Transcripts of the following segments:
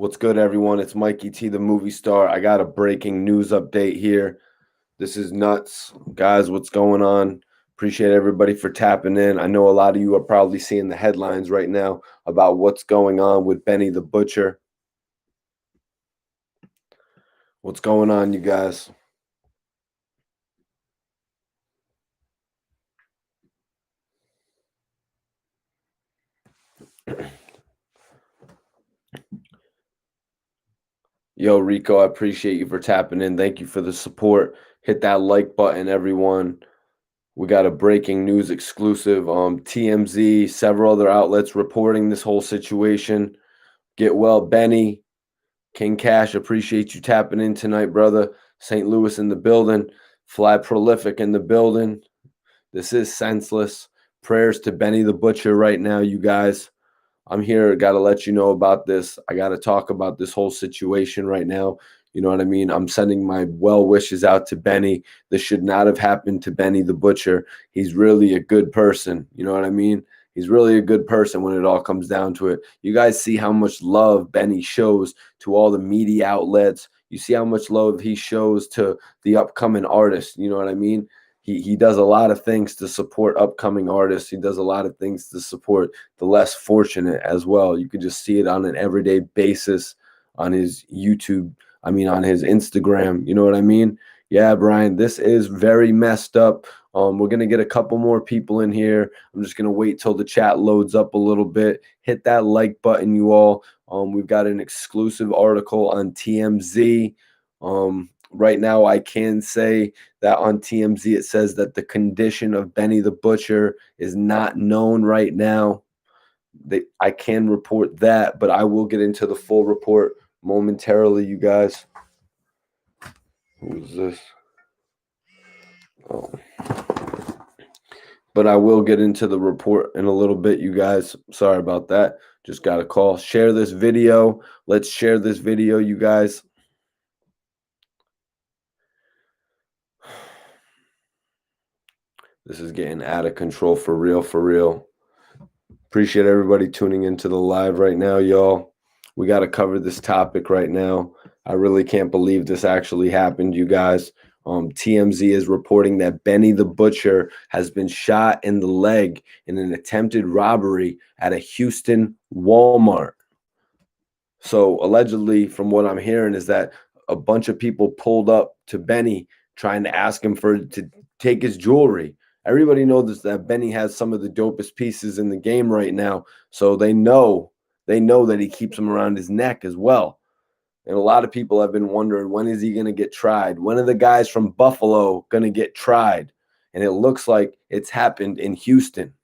What's good, everyone? It's Mikey T, the movie star. I got a breaking news update here. This is nuts. Guys, what's going on? Appreciate everybody for tapping in. I know a lot of you are probably seeing the headlines right now about what's going on with Benny the Butcher. What's going on, you guys? Yo, Rico, I appreciate you for tapping in. Thank you for the support. Hit that like button, everyone. We got a breaking news exclusive. TMZ, several other outlets reporting this whole situation. Get well, Benny. King Cash, appreciate you tapping in tonight, brother. St. Louis in the building. Fly Prolific in the building. This is senseless. Prayers to Benny the Butcher right now, you guys. I'm here. Got to let you know about this. I got to talk about this whole situation right now. You know what I mean? I'm sending my well wishes out to Benny. This should not have happened to Benny the Butcher. He's really a good person. You know what I mean? He's really a good person when it all comes down to it. You guys see how much love Benny shows to all the media outlets. You see how much love he shows to the upcoming artists. You know what I mean? He does a lot of things to support upcoming artists. He does a lot of things to support the less fortunate as well. You could just see it on an everyday basis on his YouTube. I mean, on his Instagram. You know what I mean? Yeah, Brian, this is very messed up. We're going to get a couple more people in here. I'm just going to wait till the chat loads up a little bit. Hit that like button, you all. We've got an exclusive article on TMZ. Right now, I can say that on TMZ, it says that the condition of Benny the Butcher is not known right now. I can report that, but I will get into the full report momentarily, you guys. Who's this? Oh. But I will get into the report in a little bit, you guys. Sorry about that. Just got a call. Share this video. Let's share this video, you guys. This is getting out of control for real, for real. Appreciate everybody tuning into the live right now, y'all. We got to cover this topic right now. I really can't believe this actually happened, you guys. TMZ is reporting that Benny the Butcher has been shot in the leg in an attempted robbery at a Houston Walmart. So allegedly, from what I'm hearing, is that a bunch of people pulled up to Benny trying to ask him to take his jewelry. Everybody knows that Benny has some of the dopest pieces in the game right now. So they know that he keeps them around his neck as well. And a lot of people have been wondering, when is he going to get tried? When are the guys from Buffalo going to get tried? And it looks like it's happened in Houston.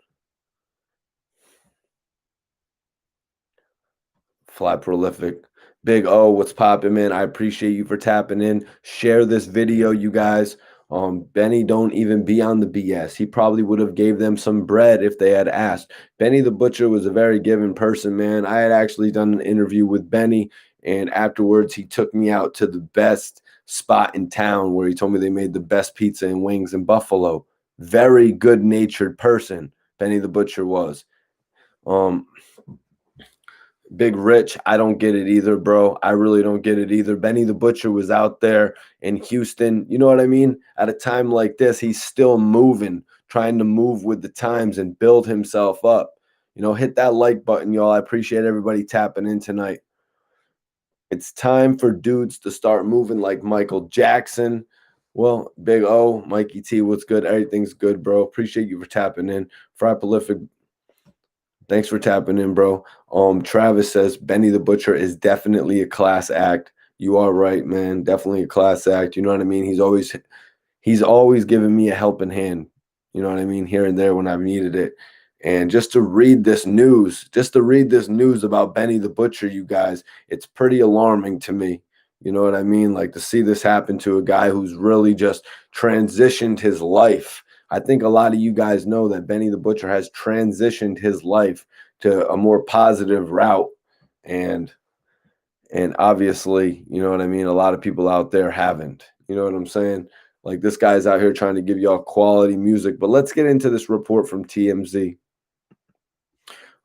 Fly Prolific. Big O, what's popping, man? I appreciate you for tapping in. Share this video, you guys. Benny don't even be on the BS. He probably would have gave them some bread if they had asked. Benny the Butcher was a very giving person, man. I had actually done an interview with Benny, and afterwards he took me out to the best spot in town where he told me they made the best pizza and wings in Buffalo. Very good-natured person, Benny the Butcher was. Big Rich, I don't get it either, bro. I really don't get it either. Benny the Butcher was out there in Houston. You know what I mean? At a time like this, he's still moving, trying to move with the times and build himself up. You know, hit that like button, y'all. I appreciate everybody tapping in tonight. It's time for dudes to start moving like Michael Jackson. Well, Big O, Mikey T, what's good? Everything's good, bro. Appreciate you for tapping in. Fry Prolific, thanks for tapping in, bro. Travis says Benny the Butcher is definitely a class act. You are right, man. Definitely a class act. You know what I mean? He's always given me a helping hand. You know what I mean? Here and there when I've needed it. And just to read this news about Benny the Butcher, you guys, it's pretty alarming to me. You know what I mean? Like, to see this happen to a guy who's really just transitioned his life. I think a lot of you guys know that Benny the Butcher has transitioned his life to a more positive route. And obviously, you know what I mean? A lot of people out there haven't. You know what I'm saying? Like, this guy's out here trying to give y'all quality music. But let's get into this report from TMZ.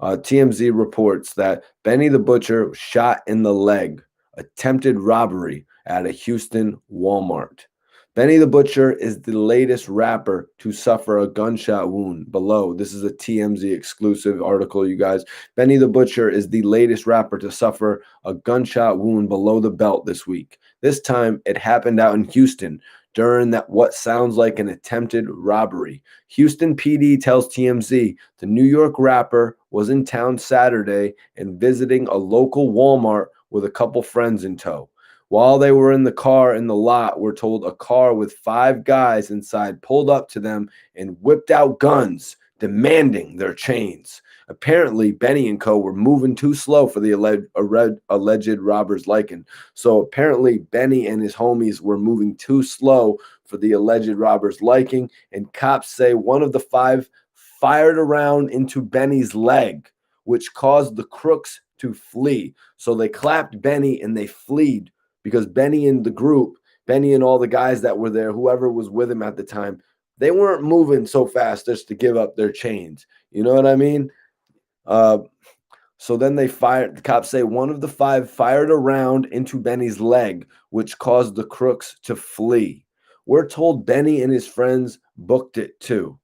TMZ reports that Benny the Butcher was shot in the leg, attempted robbery at a Houston Walmart. Benny the Butcher is the latest rapper to suffer a gunshot wound. Below, this is a TMZ exclusive article, you guys. Benny the Butcher is the latest rapper to suffer a gunshot wound below the belt this week. This time, it happened out in Houston during that what sounds like an attempted robbery. Houston PD tells TMZ the New York rapper was in town Saturday and visiting a local Walmart with a couple friends in tow. While they were in the car in the lot, we're told a car with 5 guys inside pulled up to them and whipped out guns, demanding their chains. Apparently, Benny and Co. were moving too slow for the alleged robber's liking. So apparently, Benny and his homies were moving too slow for the alleged robber's liking, and cops say one of the 5 fired around into Benny's leg, which caused the crooks to flee. So they clapped Benny and they fled because Benny and the group, Benny and all the guys that were there, whoever was with him at the time, they weren't moving so fast just to give up their chains. You know what I mean? Uh, so then they fired, the cops say one of the 5 fired a round into Benny's leg, which caused the crooks to flee. We're told Benny and his friends booked it too,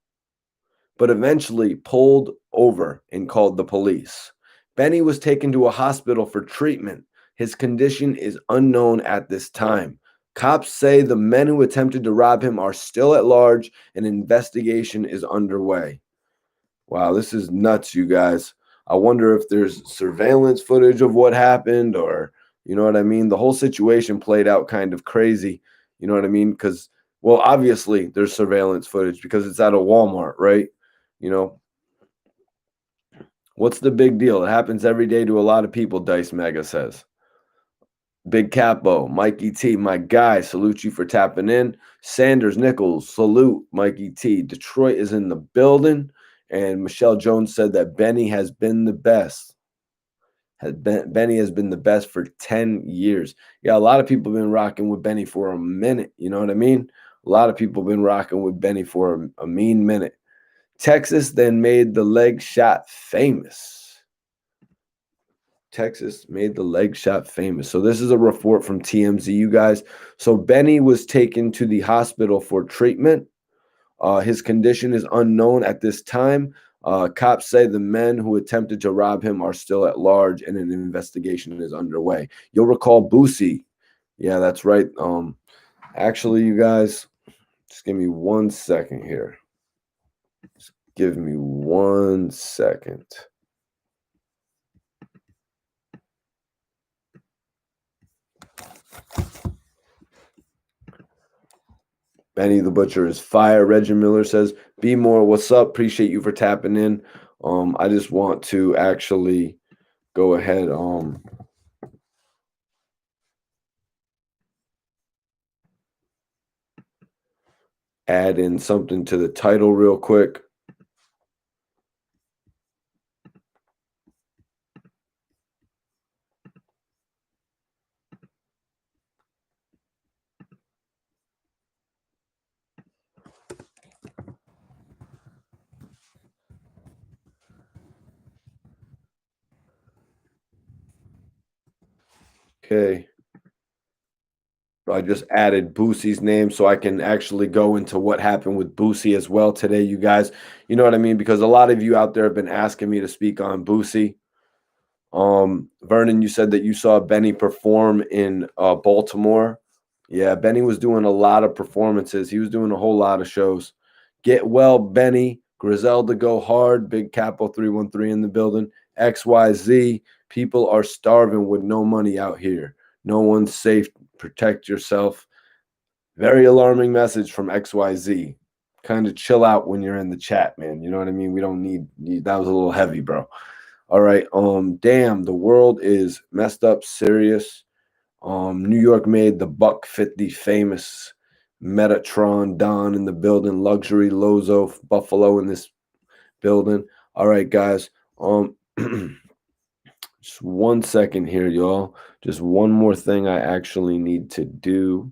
but eventually pulled over and called the police. Benny was taken to a hospital for treatment. His condition is unknown at this time. Cops say the men who attempted to rob him are still at large and an investigation is underway. Wow, this is nuts, you guys. I wonder if there's surveillance footage of what happened, or, you know what I mean? The whole situation played out kind of crazy. You know what I mean? Because, well, obviously there's surveillance footage because it's at a Walmart, right? You know, what's the big deal? It happens every day to a lot of people, Dice Mega says. Big Capo, Mikey T, my guy, salute you for tapping in. Sanders Nichols, salute Mikey T. Detroit is in the building. And Michelle Jones said that Benny has been the best. Benny has been the best for 10 years. Yeah, a lot of people have been rocking with Benny for a minute. You know what I mean? A lot of people have been rocking with Benny for a mean minute. Texas then made the leg shot famous. Texas made the leg shot famous. So this is a report from TMZ, you guys. So Benny was taken to the hospital for treatment. His condition is unknown at this time. Cops say the men who attempted to rob him are still at large and an investigation is underway. You'll recall Boosie. Yeah, that's right. Actually, you guys, just give me 1 second here. Just give me 1 second. Benny the Butcher is fire. Reggie Miller says, "Be more. What's up? Appreciate you for tapping in. I just want to actually go ahead. Add in something to the title real quick. Okay. I just added Boosie's name so I can actually go into what happened with Boosie as well today, you guys. You know what I mean? Because a lot of you out there have been asking me to speak on Boosie. Vernon, you said that you saw Benny perform in Baltimore. Yeah, Benny was doing a lot of performances. He was doing a whole lot of shows. Get well, Benny. Griselda go hard. Big Capo 313 in the building. XYZ. People are starving with no money out here. No one's safe. Protect yourself. Very alarming message from XYZ. Kind of chill out when you're in the chat, man. You know what I mean? We don't need that was a little heavy, bro. All right. Damn, the world is messed up serious. New York made the buck 50 famous. Metatron Don in the building. Luxury Lozo Buffalo in this building. All right, guys. Just 1 second here, y'all. Just one more thing I actually need to do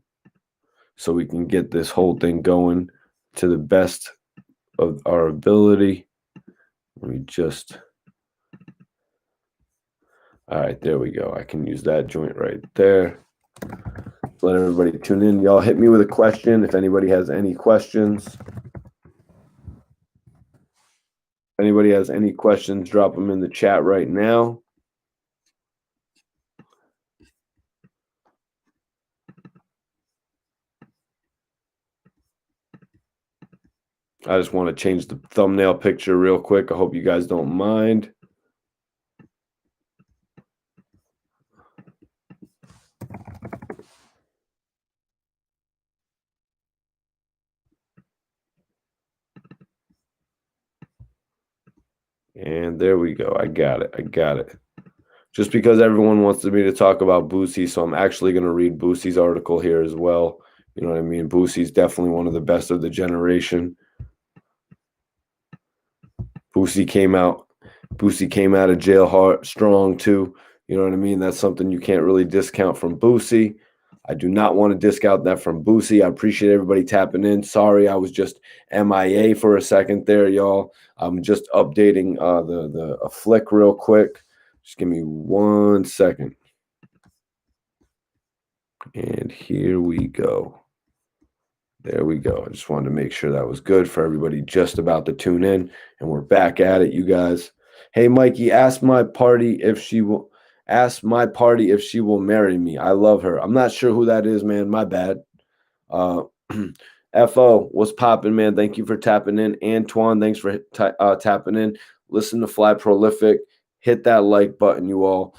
so we can get this whole thing going to the best of our ability. Let me just All right, there we go. I can use that joint right there. Let everybody tune in. Y'all hit me with a question if anybody has any questions. If anybody has any questions, drop them in the chat right now. I just want to change the thumbnail picture real quick. I hope you guys don't mind. And there we go. I got it. I got it. Just because everyone wants me to talk about Boosie, so I'm actually going to read Boosie's article here as well. You know what I mean? Boosie's definitely one of the best of the generation. Boosie came out. Boosie came out of jail hard, strong too. You know what I mean? That's something you can't really discount from Boosie. I do not want to discount that from Boosie. I appreciate everybody tapping in. Sorry, I was just MIA for a second there, y'all. I'm just updating a flick real quick. Just give me 1 second. And here we go. There we go. I just wanted to make sure that was good for everybody just about to tune in. And we're back at it, you guys. Hey, Mikey, ask my party if she will marry me. I love her. I'm not sure who that is, man. My bad. FO, what's popping, man? Thank you for tapping in. Antoine, thanks for tapping in. Listen to Fly Prolific. Hit that like button, you all.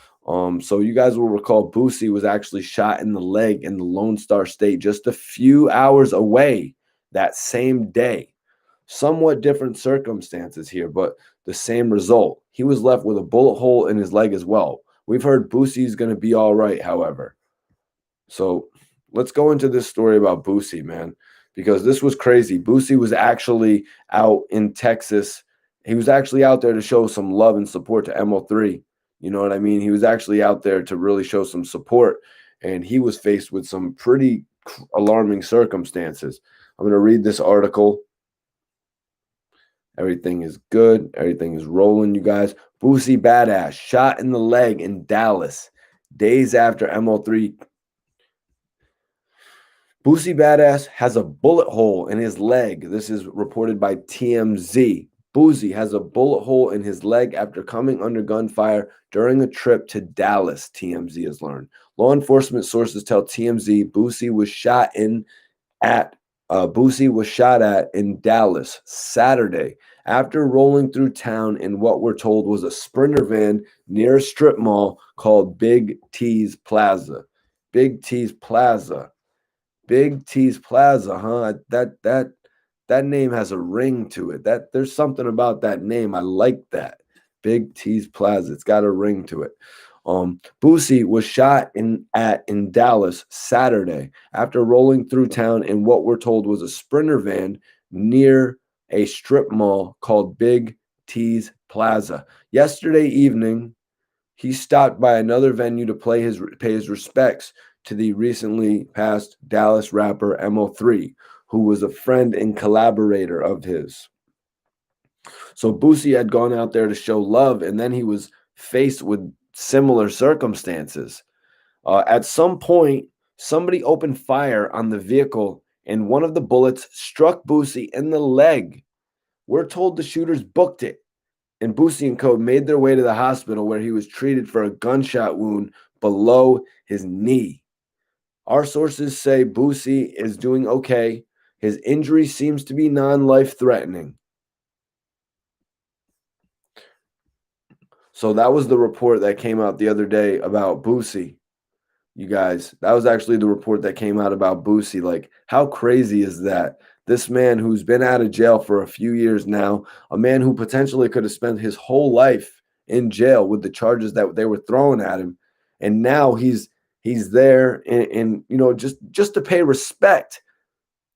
So you guys will recall Boosie was actually shot in the leg in the Lone Star State just a few hours away that same day. Somewhat different circumstances here, but the same result. He was left with a bullet hole in his leg as well. We've heard Boosie's going to be all right, however. So let's go into this story about Boosie, man, because this was crazy. Boosie was actually out in Texas. He was actually out there to show some love and support to MO3. You know what I mean? He was actually out there to really show some support, and he was faced with some pretty alarming circumstances. I'm going to read this article. Everything is good. Everything is rolling, you guys. Boosie Badazz shot in the leg in Dallas days after MO3. Boosie Badazz has a bullet hole in his leg. This is reported by TMZ. Boosie has a bullet hole in his leg after coming under gunfire during a trip to Dallas, TMZ has learned. Law enforcement sources tell TMZ Boosie was shot at in Dallas Saturday after rolling through town in what we're told was a Sprinter van near a strip mall called Big T's Plaza. Big T's Plaza. Big T's Plaza, huh? That name has a ring to it. That there's something about that name. I like that. Big T's Plaza. It's got a ring to it. Boosie was shot in Dallas Saturday after rolling through town in what we're told was a Sprinter van near a strip mall called Big T's Plaza. Yesterday evening, he stopped by another venue to pay his respects to the recently passed Dallas rapper MO3, who was a friend and collaborator of his. So Boosie had gone out there to show love, and then he was faced with similar circumstances. At some point, somebody opened fire on the vehicle, and one of the bullets struck Boosie in the leg. We're told the shooters booked it, and Boosie and co. made their way to the hospital where he was treated for a gunshot wound below his knee. Our sources say Boosie is doing okay. His injury seems to be non-life threatening. So that was the report that came out the other day about Boosie. You guys, that was actually the report that came out about Boosie. Like, how crazy is that? This man who's been out of jail for a few years now, a man who potentially could have spent his whole life in jail with the charges that they were throwing at him, and now he's there and you know, just to pay respect,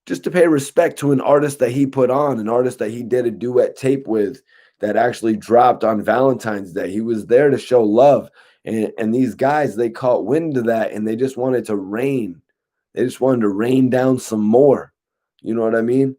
to an artist that he put on, an artist that he did a duet tape with that actually dropped on Valentine's Day. He was there to show love. And these guys, they caught wind of that and they just wanted to rain. They just wanted to rain down some more. You know what I mean?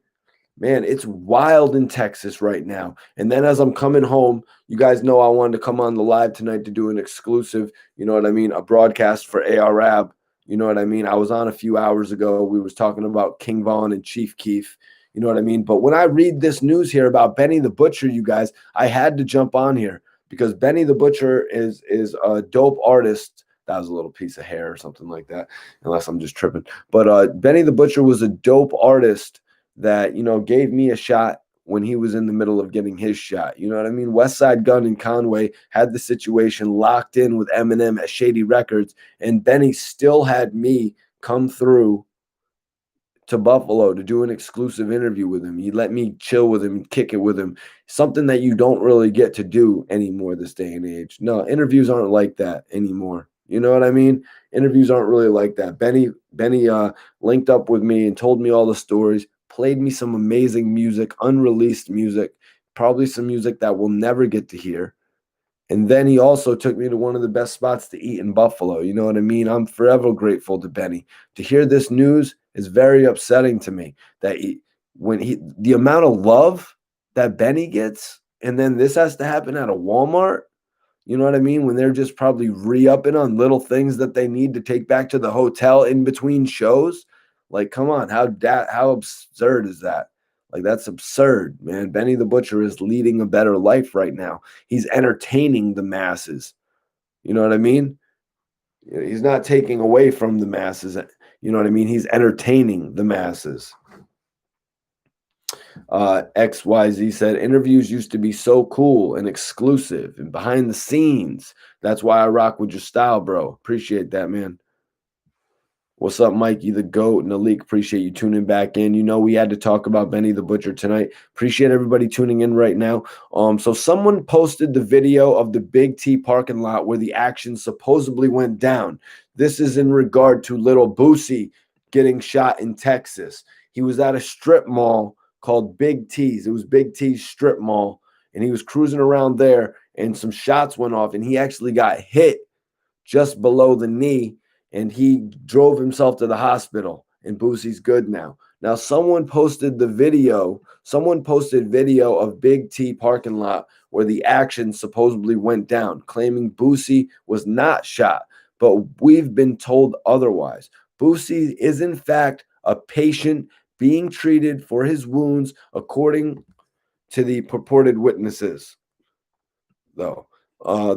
Man, it's wild in Texas right now. And then as I'm coming home, you guys know I wanted to come on the live tonight to do an exclusive, you know what I mean, a broadcast for ARAB. You know what I mean? I was on a few hours ago. We was talking about King Von and Chief Keef. You know what I mean? But when I read this news here about Benny the Butcher, you guys, I had to jump on here because Benny the Butcher is a dope artist. That was a little piece of hair or something like that, unless I'm just tripping. But Benny the Butcher was a dope artist that, you know, gave me a shot when he was in the middle of getting his shot. You know what I mean? West Side Gun and Conway had the situation locked in with Eminem at Shady Records, and Benny still had me come through to Buffalo to do an exclusive interview with him. He let me chill with him, kick it with him. Something that you don't really get to do anymore this day and age. No, interviews aren't like that anymore. You know what I mean? Interviews aren't really like that. Benny linked up with me and told me all the stories, played me some amazing music, unreleased music, probably some music that we'll never get to hear. And then he also took me to one of the best spots to eat in Buffalo. You know what I mean? I'm forever grateful to Benny. To hear this news is very upsetting to me that the amount of love that Benny gets, and then this has to happen at a Walmart. You know what I mean? When they're just probably re-upping on little things that they need to take back to the hotel in between shows. Like, come on, how absurd is that? Like, that's absurd, man. Benny the Butcher is leading a better life right now. He's entertaining the masses. You know what I mean? He's not taking away from the masses. You know what I mean? He's entertaining the masses. XYZ said interviews used to be so cool and exclusive and behind the scenes. That's why I rock with your style, bro. Appreciate that, man. What's up, Mikey the GOAT and Alik? Appreciate you tuning back in. You know, we had to talk about Benny the Butcher tonight. Appreciate everybody tuning in right now. So someone posted the video of the Big T parking lot where the action supposedly went down. This is in regard to little Boosie getting shot in Texas. He was at a strip mall called Big T's. It was Big T's strip mall, and he was cruising around there, and some shots went off, and he actually got hit just below the knee, and he drove himself to the hospital, and Boosie's good now. Now, someone posted video of Big T parking lot where the action supposedly went down, claiming Boosie was not shot, but we've been told otherwise. Boosie is, in fact, a patient being treated for his wounds, according to the purported witnesses, though.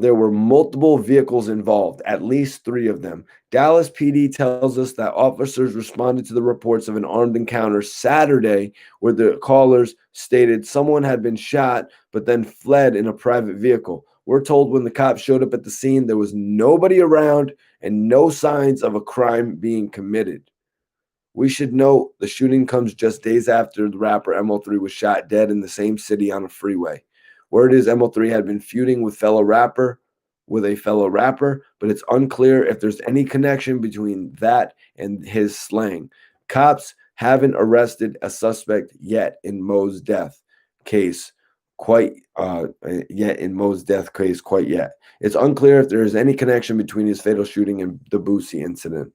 There were multiple vehicles involved, at least 3 of them. Dallas PD tells us that officers responded to the reports of an armed encounter Saturday where the callers stated someone had been shot but then fled in a private vehicle. We're told when the cops showed up at the scene, there was nobody around and no signs of a crime being committed. We should note the shooting comes just days after the rapper MO3 was shot dead in the same city on a freeway. Word is MO3 had been feuding with a fellow rapper, but it's unclear if there's any connection between that and his slang. Cops haven't arrested a suspect yet in Mo's death case quite yet. It's unclear if there is any connection between his fatal shooting and the Boosie incident.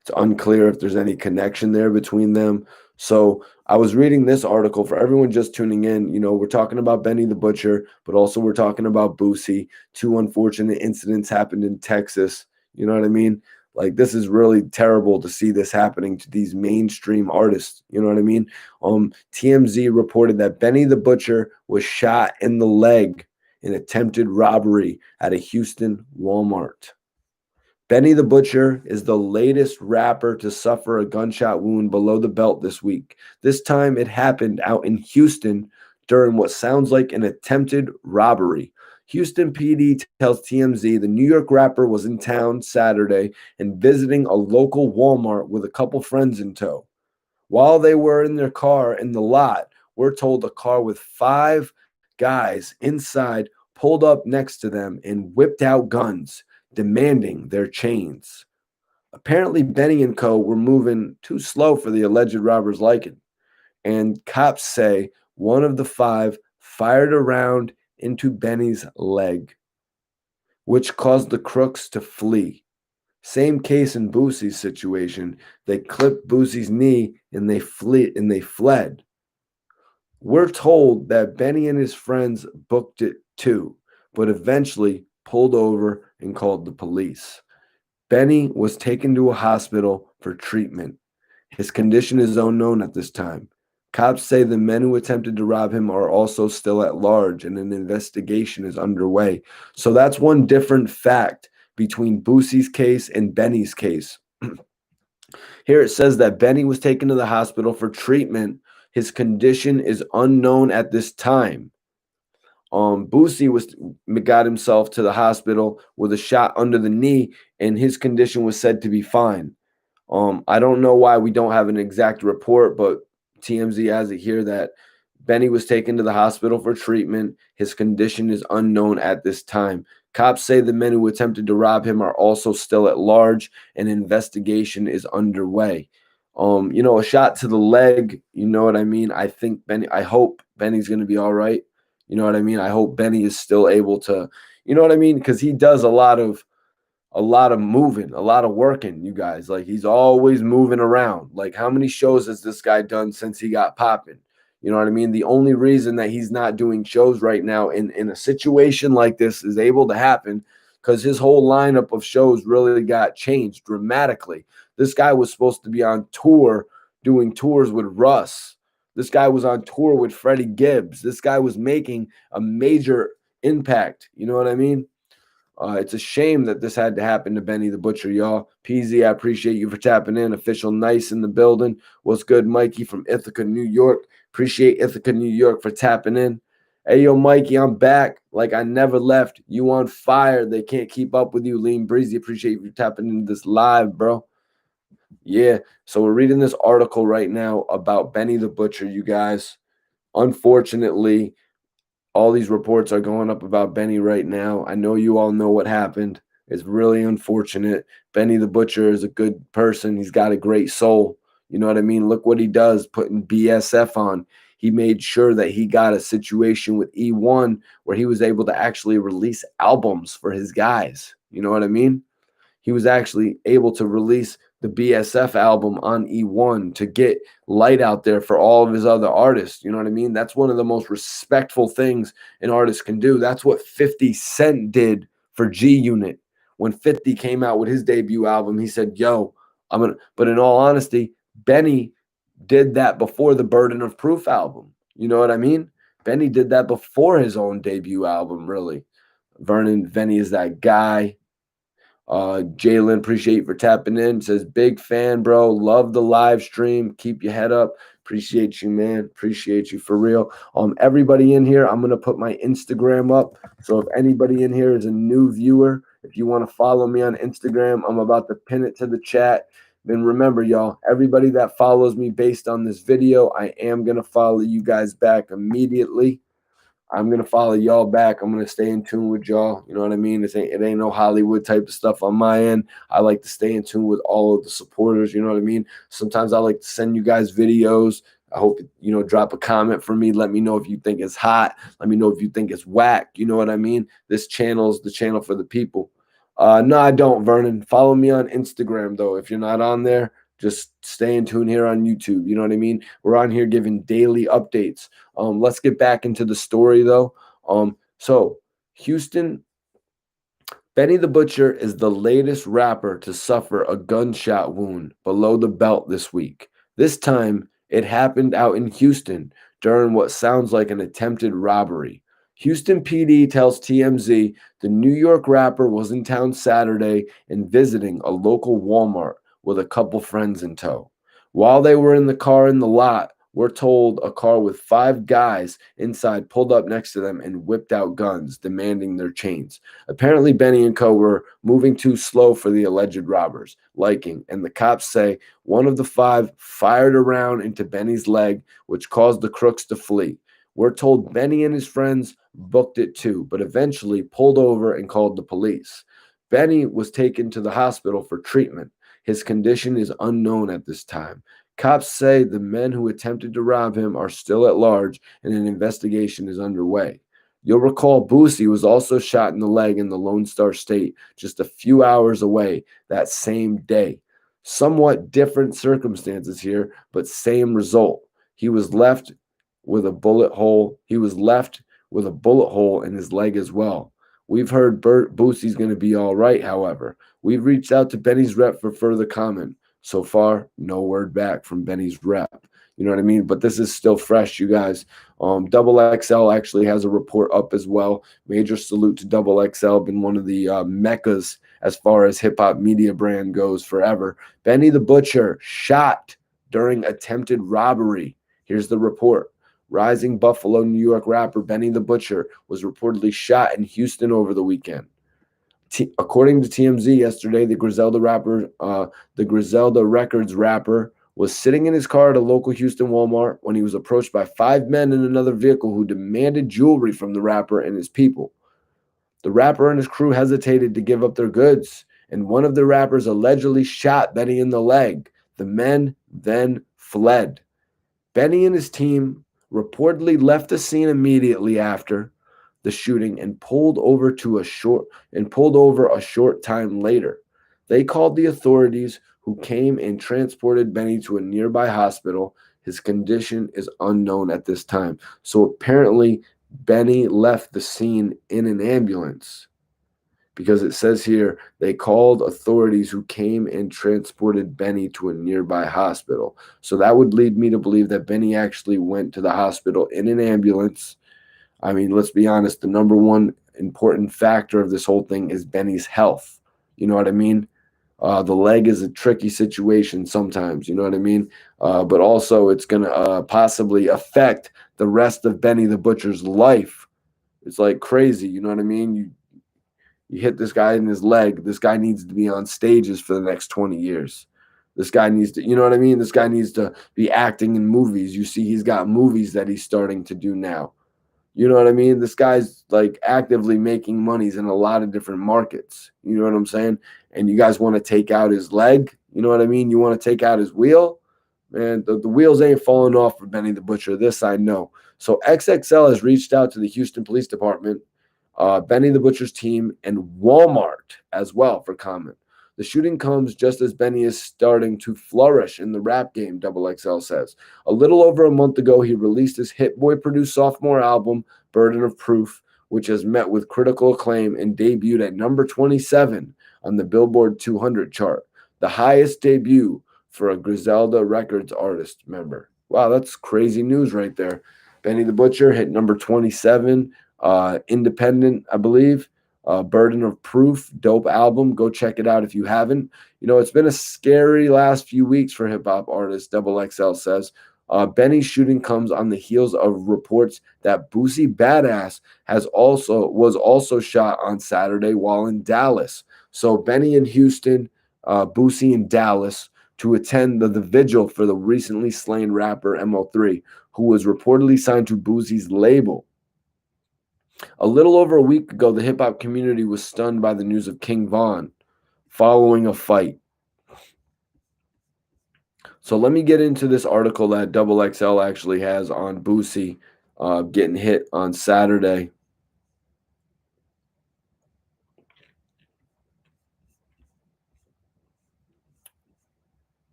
It's unclear if there's any connection there between them. So I was reading this article for everyone just tuning in. You know, we're talking about Benny the Butcher, but also we're talking about Boosie. 2 unfortunate incidents happened in Texas. You know what I mean? Like, this is really terrible to see this happening to these mainstream artists. You know what I mean? TMZ reported that Benny the Butcher was shot in the leg in attempted robbery at a Houston Walmart. Benny the Butcher is the latest rapper to suffer a gunshot wound below the belt this week. This time it happened out in Houston during what sounds like an attempted robbery. Houston PD tells TMZ the New York rapper was in town Saturday and visiting a local Walmart with a couple friends in tow. While they were in their car in the lot, we're told a car with 5 guys inside pulled up next to them and whipped out guns, demanding their chains. Apparently, Benny and co. were moving too slow for the alleged robbers' liking, and cops say one of the 5 fired a round into Benny's leg, which caused the crooks to flee. Same case in Boosie's situation. They clipped Boosie's knee and they fled. We're told that Benny and his friends booked it too, but eventually pulled over and called the police. Benny was taken to a hospital for treatment. His condition is unknown at this time. Cops say the men who attempted to rob him are also still at large and an investigation is underway. So that's one different fact between Boosie's case and Benny's case. Here it says that Benny was taken to the hospital for treatment. His condition is unknown at this time. Boosie got himself to the hospital with a shot under the knee, and his condition was said to be fine. I don't know why we don't have an exact report, but TMZ has it here that Benny was taken to the hospital for treatment. His condition is unknown at this time. Cops say the men who attempted to rob him are also still at large. An investigation is underway. A shot to the leg, you know what I mean? I hope Benny's going to be all right. You know what I mean? I hope Benny is still able to, you know what I mean? Because he does a lot of moving, a lot of working, you guys. Like he's always moving around. Like how many shows has this guy done since he got popping? You know what I mean? The only reason that he's not doing shows right now in a situation like this is able to happen because his whole lineup of shows really got changed dramatically. This guy was supposed to be on tour doing tours with Russ. This guy was on tour with Freddie Gibbs. This guy was making a major impact. You know what I mean? It's a shame that this had to happen to Benny the Butcher, y'all. PZ, I appreciate you for tapping in. Official Nice in the building. What's good, Mikey from Ithaca, New York? Appreciate Ithaca, New York for tapping in. Hey, yo, Mikey, I'm back. Like I never left. You on fire. They can't keep up with you. Lean Breezy, appreciate you tapping into this live, bro. Yeah, so we're reading this article right now about Benny the Butcher, you guys. Unfortunately, all these reports are going up about Benny right now. I know you all know what happened. It's really unfortunate. Benny the Butcher is a good person. He's got a great soul. You know what I mean? Look what he does, putting BSF on. He made sure that he got a situation with E1 where he was able to actually release albums for his guys. You know what I mean? He was actually able to release the BSF album on E1 to get light out there for all of his other artists. You know what I mean? That's one of the most respectful things an artist can do. That's what 50 Cent did for G Unit. When 50 came out with his debut album, he said, yo, but in all honesty, Benny did that before the Burden of Proof album. You know what I mean? Benny did that before his own debut album, really. Benny is that guy. Jalen, appreciate you for tapping in. Says, big fan, bro. Love the live stream. Keep your head up. Appreciate you, man. Appreciate you for real. Everybody in here, I'm gonna put my Instagram up. So if anybody in here is a new viewer, if you want to follow me on Instagram, I'm about to pin it to the chat. Then remember, y'all, everybody that follows me based on this video, I am gonna follow you guys back immediately. I'm gonna follow y'all back. I'm gonna stay in tune with y'all. You know what I mean? It ain't no Hollywood type of stuff on my end. I like to stay in tune with all of the supporters. You know what I mean? Sometimes I like to send you guys videos. I hope drop a comment for me. Let me know if you think it's hot. Let me know if you think it's whack. You know what I mean? This channel is the channel for the people. No, I don't, Vernon. Follow me on Instagram though. If you're not on there, just stay in tune here on YouTube. You know what I mean? We're on here giving daily updates. Let's get back into the story though. So Houston, Benny the Butcher is the latest rapper to suffer a gunshot wound below the belt this week. This time, it happened out in Houston during what sounds like an attempted robbery. Houston PD tells TMZ the New York rapper was in town Saturday and visiting a local Walmart with a couple friends in tow. While they were in the car in the lot, we're told a car with 5 guys inside pulled up next to them and whipped out guns, demanding their chains. Apparently, Benny and co. were moving too slow for the alleged robbers' liking, and the cops say one of the 5 fired a round into Benny's leg, which caused the crooks to flee. We're told Benny and his friends booked it too, but eventually pulled over and called the police. Benny was taken to the hospital for treatment. His condition is unknown at this time. Cops say the men who attempted to rob him are still at large and an investigation is underway. You'll recall Boosie was also shot in the leg in the Lone Star State just a few hours away that same day. Somewhat different circumstances here, but same result. He was left with a bullet hole. He was left with a bullet hole in his leg as well. We've heard Boosie's going to be all right, however. We've reached out to Benny's rep for further comment. So far, no word back from Benny's rep. You know what I mean? But this is still fresh, you guys. Double XL actually has a report up as well. Major salute to Double XL, been one of the meccas as far as hip hop media brand goes forever. Benny the Butcher shot during attempted robbery. Here's the report. Rising Buffalo, New York rapper Benny the Butcher was reportedly shot in Houston over the weekend. According to TMZ yesterday, the Griselda Records rapper was sitting in his car at a local Houston Walmart when he was approached by 5 men in another vehicle who demanded jewelry from the rapper and his people. The rapper and his crew hesitated to give up their goods, and one of the rappers allegedly shot Benny in the leg. The men then fled. Benny and his team reportedly left the scene immediately after the shooting and pulled over a short time later. They called the authorities, who came and transported Benny to a nearby hospital. His condition is unknown at this time. So apparently Benny left the scene in an ambulance, because it says here they called authorities, who came and transported Benny to a nearby hospital. So that would lead me to believe that Benny actually went to the hospital in an ambulance. I mean, let's be honest, the number one important factor of this whole thing is Benny's health. You know what I mean? The leg is a tricky situation sometimes, you know what I mean? But also it's going to possibly affect the rest of Benny the Butcher's life. It's like crazy, you know what I mean? You hit this guy in his leg. This guy needs to be on stages for the next 20 years. This guy needs to, you know what I mean? This guy needs to be acting in movies. You see, he's got movies that he's starting to do now. You know what I mean? This guy's like actively making monies in a lot of different markets. You know what I'm saying? And you guys want to take out his leg? You know what I mean? You want to take out his wheel? Man, the wheels ain't falling off for Benny the Butcher. This I know. So XXL has reached out to the Houston Police Department, Benny the Butcher's team, and Walmart as well for comment. The shooting comes just as Benny is starting to flourish in the rap game, Double XL says. A little over a month ago, he released his Hit Boy produced sophomore album, Burden of Proof, which has met with critical acclaim and debuted at number 27 on the Billboard 200 chart, the highest debut for a Griselda Records artist member. Wow, that's crazy news right there. Benny the Butcher hit number 27, independent, I believe. Burden of Proof, dope album. Go check it out if you haven't. You know, it's been a scary last few weeks for hip-hop artists, Double XL says. Benny's shooting comes on the heels of reports that Boosie Badazz was also shot on Saturday while in Dallas. So Benny in Houston, Boosie in Dallas to attend the vigil for the recently slain rapper MO3, who was reportedly signed to Boosie's label. A little over a week ago, the hip-hop community was stunned by the news of King Von following a fight. So let me get into this article that Double XL actually has on Boosie getting hit on Saturday.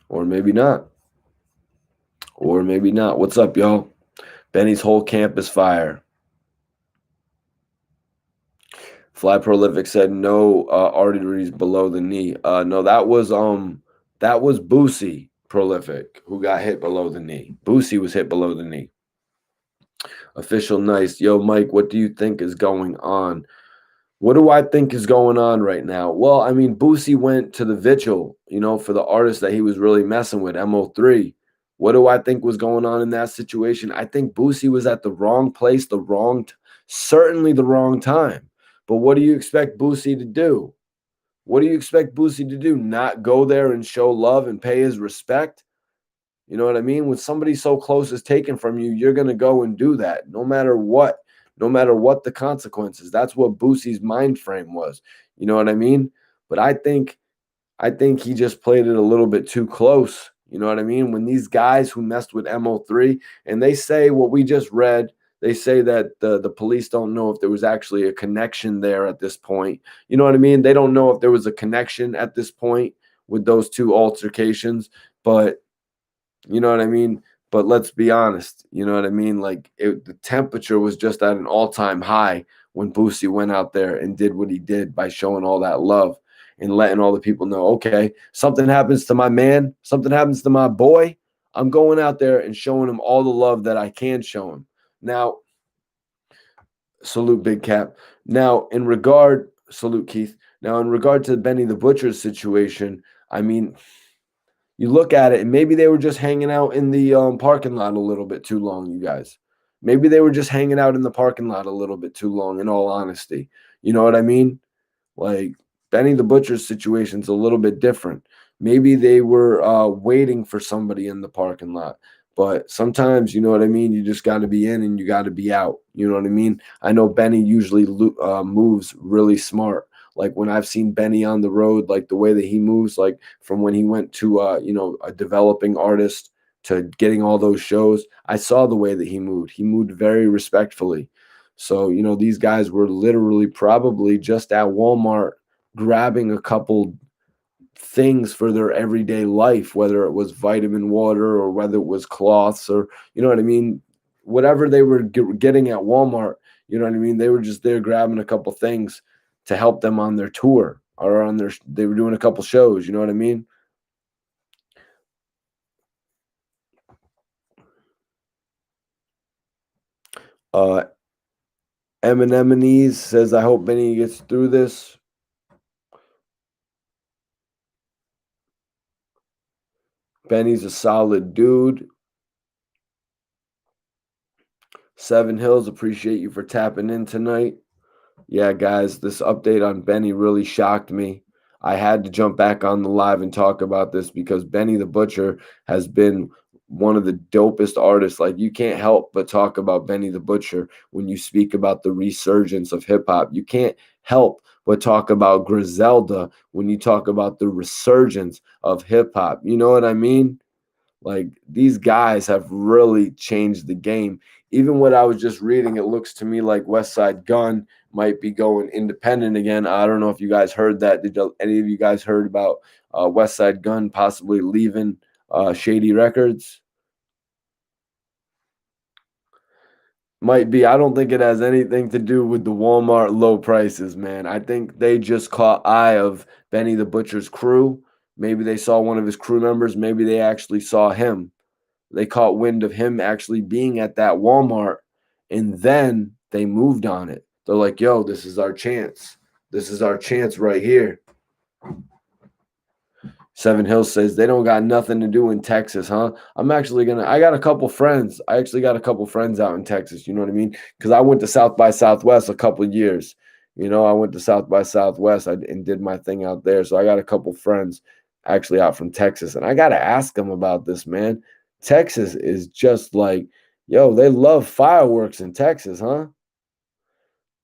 Or maybe not. Or maybe not. What's up, y'all? Benny's whole camp is fire. Fly Prolific said no arteries below the knee. No, that was Boosie Prolific who got hit below the knee. Boosie was hit below the knee. Official Nice. Yo, Mike, what do you think is going on? What do I think is going on right now? Well, I mean, Boosie went to the vigil, you know, for the artist that he was really messing with, MO3. What do I think was going on in that situation? I think Boosie was at the wrong place, certainly the wrong time. But what do you expect Boosie to do? What do you expect Boosie to do? Not go there and show love and pay his respect? You know what I mean? When somebody so close is taken from you, you're going to go and do that no matter what the consequences. That's what Boosie's mind frame was. You know what I mean? But I think he just played it a little bit too close. You know what I mean? When these guys who messed with MO3, and they say what we just read, they say that the police don't know if there was actually a connection there at this point. You know what I mean? They don't know if there was a connection at this point with those two altercations, but you know what I mean? But let's be honest, you know what I mean? Like the temperature was just at an all-time high when Boosie went out there and did what he did by showing all that love and letting all the people know, okay, something happens to my man, something happens to my boy, I'm going out there and showing him all the love that I can show him. Now, salute Big Cap. Now, in regard, salute Keith. Now, in regard to Benny the Butcher's situation, I mean, you look at it and maybe they were just hanging out in the parking lot a little bit too long, you guys. Maybe they were just hanging out in the parking lot a little bit too long, in all honesty. You know what I mean? Like Benny the Butcher's situation's a little bit different. Maybe they were waiting for somebody in the parking lot. But sometimes, you know what I mean? You just got to be in and you got to be out. You know what I mean? I know Benny usually moves really smart. Like when I've seen Benny on the road, like the way that he moves, like from when he went to, a developing artist to getting all those shows, I saw the way that he moved. He moved very respectfully. So, these guys were literally probably just at Walmart grabbing a couple things for their everyday life, whether it was vitamin water or whether it was cloths or, you know what I mean? Whatever they were getting at Walmart, you know what I mean? They were just there grabbing a couple things to help them on their tour or they were doing a couple shows, you know what I mean? Uh, Eminemies says, I hope Benny gets through this. Benny's a solid dude. Seven Hills, appreciate you for tapping in tonight. Yeah, guys, this update on Benny really shocked me. I had to jump back on the live and talk about this because Benny the Butcher has been one of the dopest artists. Like, you can't help but talk about Benny the Butcher when you speak about the resurgence of hip hop. You can't help but talk about Griselda when you talk about the resurgence of hip hop. You know what I mean? Like these guys have really changed the game. Even what I was just reading, it looks to me like West Side Gun might be going independent again. I don't know if you guys heard that. Did any of you guys heard about West Side Gun possibly leaving Shady Records? Might be. I don't think it has anything to do with the Walmart low prices, man. I think they just caught eye of Benny the Butcher's crew. Maybe they saw one of his crew members. Maybe they actually saw him. They caught wind of him actually being at that Walmart, and then they moved on it. They're like, yo, this is our chance. This is our chance right here. Seven Hills says they don't got nothing to do in Texas, huh? I got a couple friends. I actually got a couple friends out in Texas, you know what I mean? Because I went to South by Southwest a couple of years. I went to South by Southwest and did my thing out there. So I got a couple friends actually out from Texas. And I got to ask them about this, man. Texas is just like, yo, they love fireworks in Texas, huh?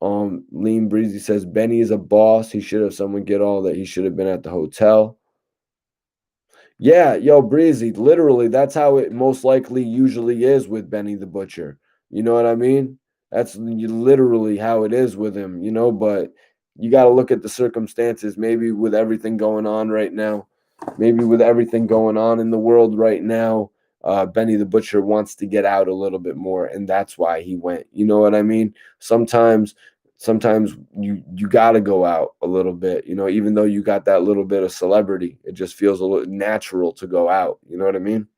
Lean Breezy says Benny is a boss. He should have someone get all that. He should have been at the hotel. Yeah, yo, Breezy, literally, that's how it most likely usually is with Benny the Butcher. You know what I mean? That's literally how it is with him, but you got to look at the circumstances, maybe with everything going on right now, maybe with everything going on in the world right now, Benny the Butcher wants to get out a little bit more, and that's why he went. You know what I mean? Sometimes you got to go out a little bit, even though you got that little bit of celebrity, it just feels a little natural to go out. You know what I mean?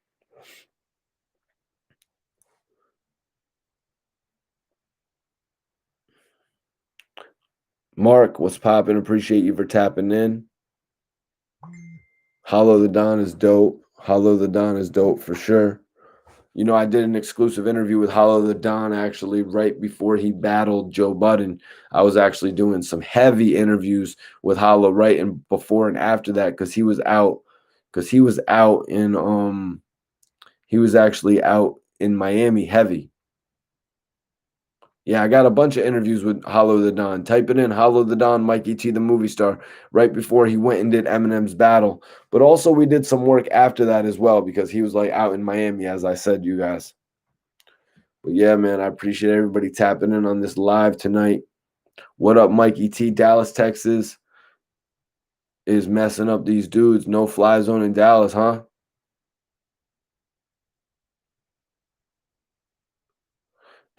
Mark, what's popping? Appreciate you for tapping in. Hollow the Don is dope. Hollow the Don is dope for sure. I did an exclusive interview with Hollow the Don actually right before he battled Joe Budden. I was actually doing some heavy interviews with Hollow right and before and after that because he was out he was actually out in Miami heavy. Yeah, I got a bunch of interviews with Hollow the Don. Type it in, Hollow the Don, Mikey T, the movie star, right before he went and did Eminem's battle. But also we did some work after that as well because he was like out in Miami, as I said, you guys. But yeah, man, I appreciate everybody tapping in on this live tonight. What up, Mikey T, Dallas, Texas? is messing up these dudes. No fly zone in Dallas, huh?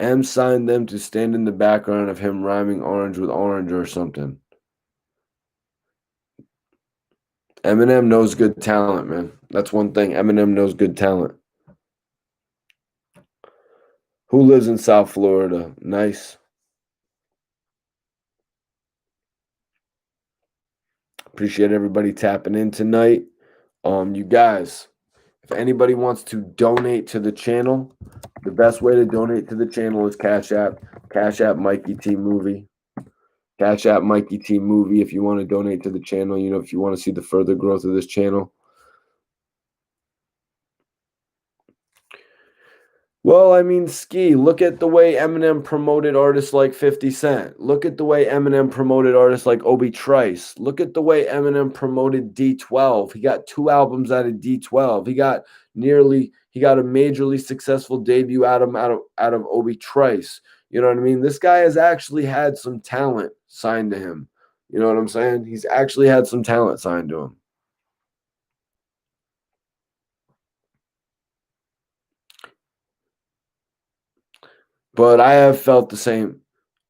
M signed them to stand in the background of him rhyming orange with orange or something. Eminem knows good talent, man. That's one thing. Eminem knows good talent. Who lives in South Florida? Nice. Appreciate everybody tapping in tonight. You guys, if anybody wants to donate to the channel, the best way to donate to the channel is Cash App. Cash App Mikey T Movie. Cash App Mikey T Movie if you want to donate to the channel, if you want to see the further growth of this channel. Well, I mean, Ski, look at the way Eminem promoted artists like 50 Cent. Look at the way Eminem promoted artists like Obi Trice. Look at the way Eminem promoted D12. He got 2 albums out of D12. He got a majorly successful debut out of Obi Trice. You know what I mean? This guy has actually had some talent signed to him. You know what I'm saying? He's actually had some talent signed to him. But I have felt the same.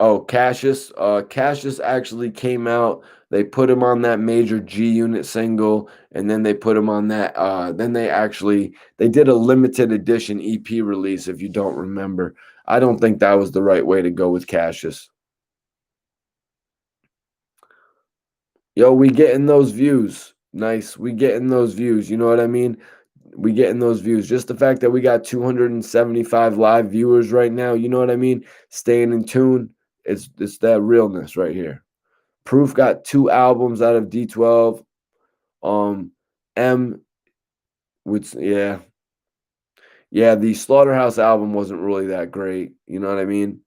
Oh, Cassius. Cassius actually came out. They put him on that major G Unit single, and then they put him on that. Then they did a limited edition EP release. If you don't remember, I don't think that was the right way to go with Cassius. Yo, we getting those views. Nice. We getting those views. You know what I mean? We getting those views. Just the fact that we got 275 live viewers right now, you know what I mean? Staying in tune. It's that realness right here. Proof got 2 albums out of D12. M would yeah. Yeah, the Slaughterhouse album wasn't really that great. You know what I mean?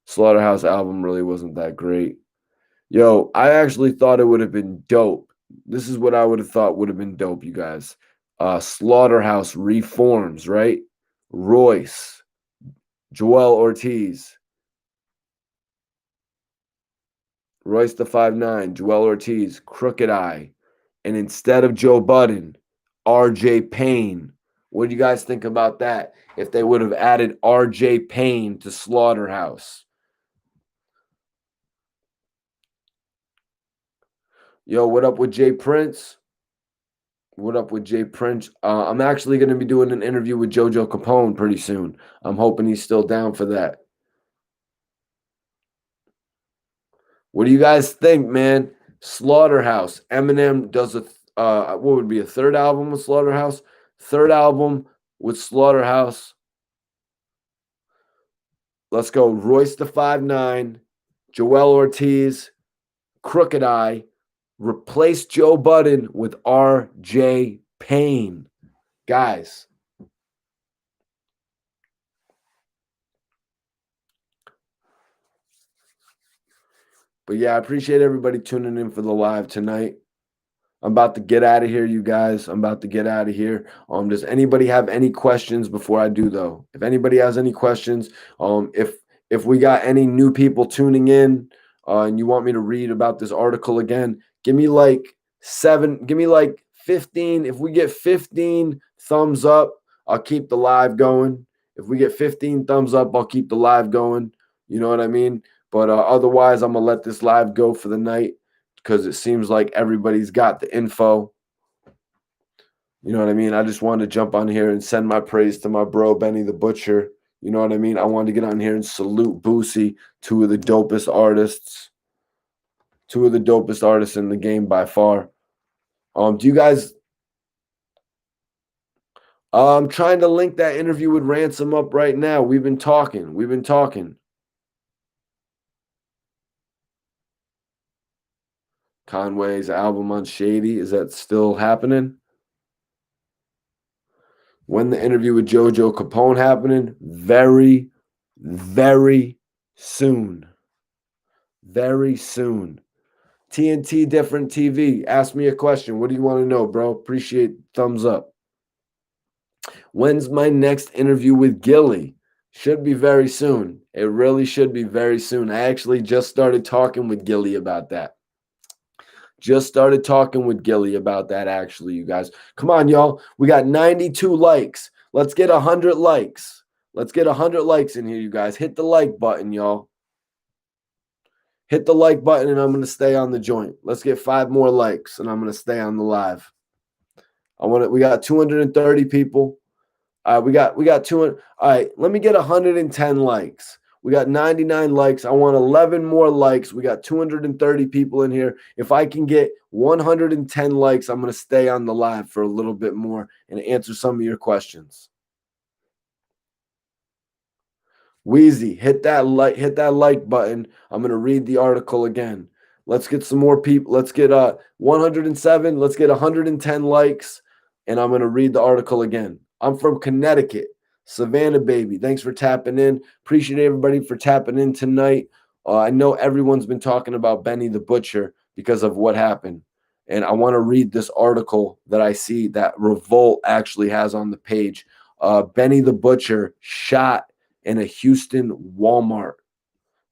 Slaughterhouse album really wasn't that great. Yo, I actually thought it would have been dope. This is what I would have thought would have been dope, you guys. Slaughterhouse reforms, right? Royce, Joel Ortiz, Royce the 5'9", Joel Ortiz, Crooked Eye, and instead of Joe Budden, RJ Payne. What do you guys think about that? If they would have added RJ Payne to Slaughterhouse. Yo, what up with Jay Prince? What up with Jay Prince? I'm actually going to be doing an interview with JoJo Capone pretty soon. I'm hoping he's still down for that. What do you guys think, man? Slaughterhouse. Eminem does what would be a third album with Slaughterhouse? Third album with Slaughterhouse. Let's go. Royce the 5'9", Joel Ortiz, Crooked Eye. Replace Joe Budden with RJ Payne. Guys. But yeah, I appreciate everybody tuning in for the live tonight. I'm about to get out of here, you guys. I'm about to get out of here. Does anybody have any questions before I do, though? If anybody has any questions, if we got any new people tuning in, and you want me to read about this article again, give me like 15. If we get 15 thumbs up, I'll keep the live going. If we get 15 thumbs up, I'll keep the live going. You know what I mean? But otherwise, I'm going to let this live go for the night because it seems like everybody's got the info. You know what I mean? I just wanted to jump on here and send my praise to my bro, Benny the Butcher. You know what I mean? I wanted to get on here and salute Boosie, two of the dopest artists in the game by far. Do you guys... I'm trying to link that interview with Ransom up right now. We've been talking. Conway's album on Shady, is that still happening? When the interview with JoJo Capone happening? Very, very soon. Very soon. TNT Different TV, ask me a question. What do you want to know, bro? Appreciate thumbs up. When's my next interview with Gilly? Should be very soon. It really should be very soon. I actually just started talking with Gilly about that. Just started talking with Gilly about that, actually, you guys. Come on, y'all. We got 92 likes. Let's get 100 likes. Let's get 100 likes in here, you guys. Hit the like button, y'all. Hit the like button, and I'm going to stay on the joint. Let's get 5 more likes, and I'm going to stay on the live. We got 230 people. We got 200. All right, let me get 110 likes. We got 99 likes. I want 11 more likes. We got 230 people in here. If I can get 110 likes, I'm going to stay on the live for a little bit more and answer some of your questions. Wheezy, hit that like button. I'm going to read the article again. Let's get some more people. Let's get 107. Let's get 110 likes, and I'm going to read the article again. I'm from Connecticut. Savannah, baby. Thanks for tapping in. Appreciate everybody for tapping in tonight. I know everyone's been talking about Benny the Butcher because of what happened. And I want to read this article that I see that Revolt actually has on the page. Benny the Butcher shot in a Houston Walmart.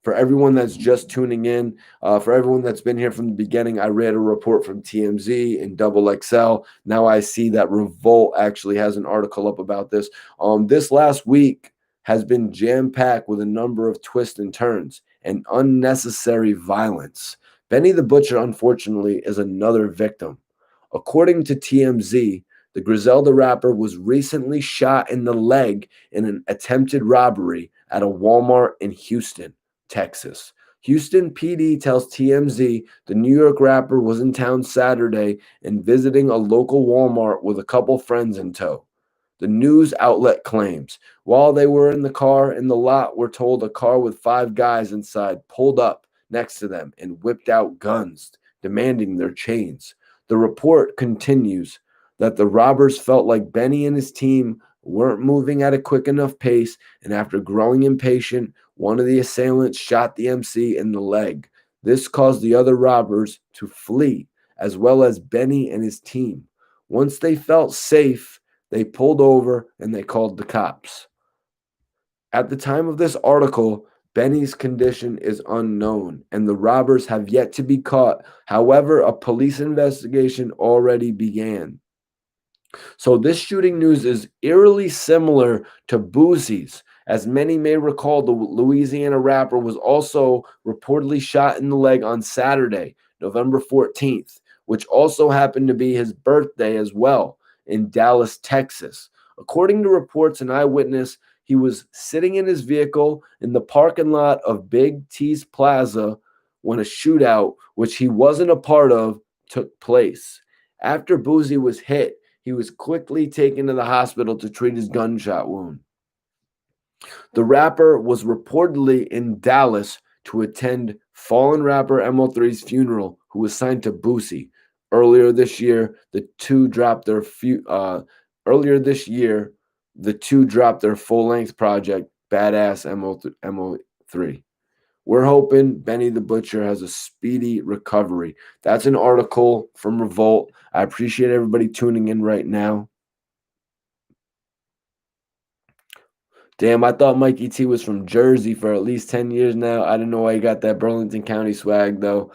For everyone that's just tuning in, for everyone that's been here from the beginning, I read a report from TMZ and Double XL. Now I see that Revolt actually has an article up about this. This last week has been jam-packed with a number of twists and turns and unnecessary violence. Benny the Butcher, unfortunately, is another victim. According to TMZ, the Griselda rapper was recently shot in the leg in an attempted robbery at a Walmart in Houston, Texas. Houston PD tells TMZ the New York rapper was in town Saturday and visiting a local Walmart with a couple friends in tow. The news outlet claims while they were in the car in the lot, we're told a car with 5 guys inside pulled up next to them and whipped out guns, demanding their chains. The report continues that the robbers felt like Benny and his team weren't moving at a quick enough pace, and after growing impatient, one of the assailants shot the MC in the leg. This caused the other robbers to flee, as well as Benny and his team. Once they felt safe, they pulled over and they called the cops. At the time of this article, Benny's condition is unknown, and the robbers have yet to be caught. However, a police investigation already began. So this shooting news is eerily similar to Boosie's. As many may recall, the Louisiana rapper was also reportedly shot in the leg on Saturday, November 14th, which also happened to be his birthday as well in Dallas, Texas. According to reports, an eyewitness, he was sitting in his vehicle in the parking lot of Big T's Plaza when a shootout, which he wasn't a part of, took place. After Boosie was hit, he was quickly taken to the hospital to treat his gunshot wound. The rapper was reportedly in Dallas to attend fallen rapper MO3's funeral, who was signed to Boosie. Earlier this year, the two dropped their full-length project, Badass MO3. We're hoping Benny the Butcher has a speedy recovery. That's an article from Revolt. I appreciate everybody tuning in right now. Damn, I thought Mikey T was from Jersey for at least 10 years now. I didn't know why he got that Burlington County swag, though.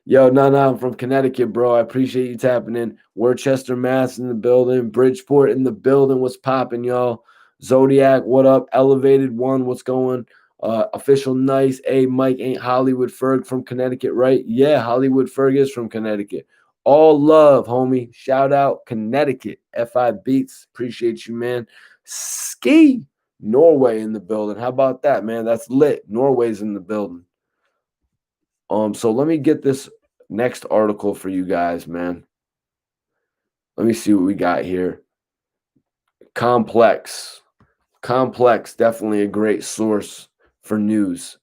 Yo, no, I'm from Connecticut, bro. I appreciate you tapping in. Worcester, Mass in the building. Bridgeport in the building. What's popping, y'all? Zodiac, what up? Elevated One, what's going? Official Nice. Hey, Mike, ain't Hollywood Ferg from Connecticut, right? Yeah, Hollywood Ferg is from Connecticut. All love, homie. Shout out Connecticut. FI Beats. Appreciate you, man. Ski. Norway in the building. How about that, man? That's lit. Norway's in the building. So let me get this next article for you guys, man. Let me see what we got here. Complex, definitely a great source for news.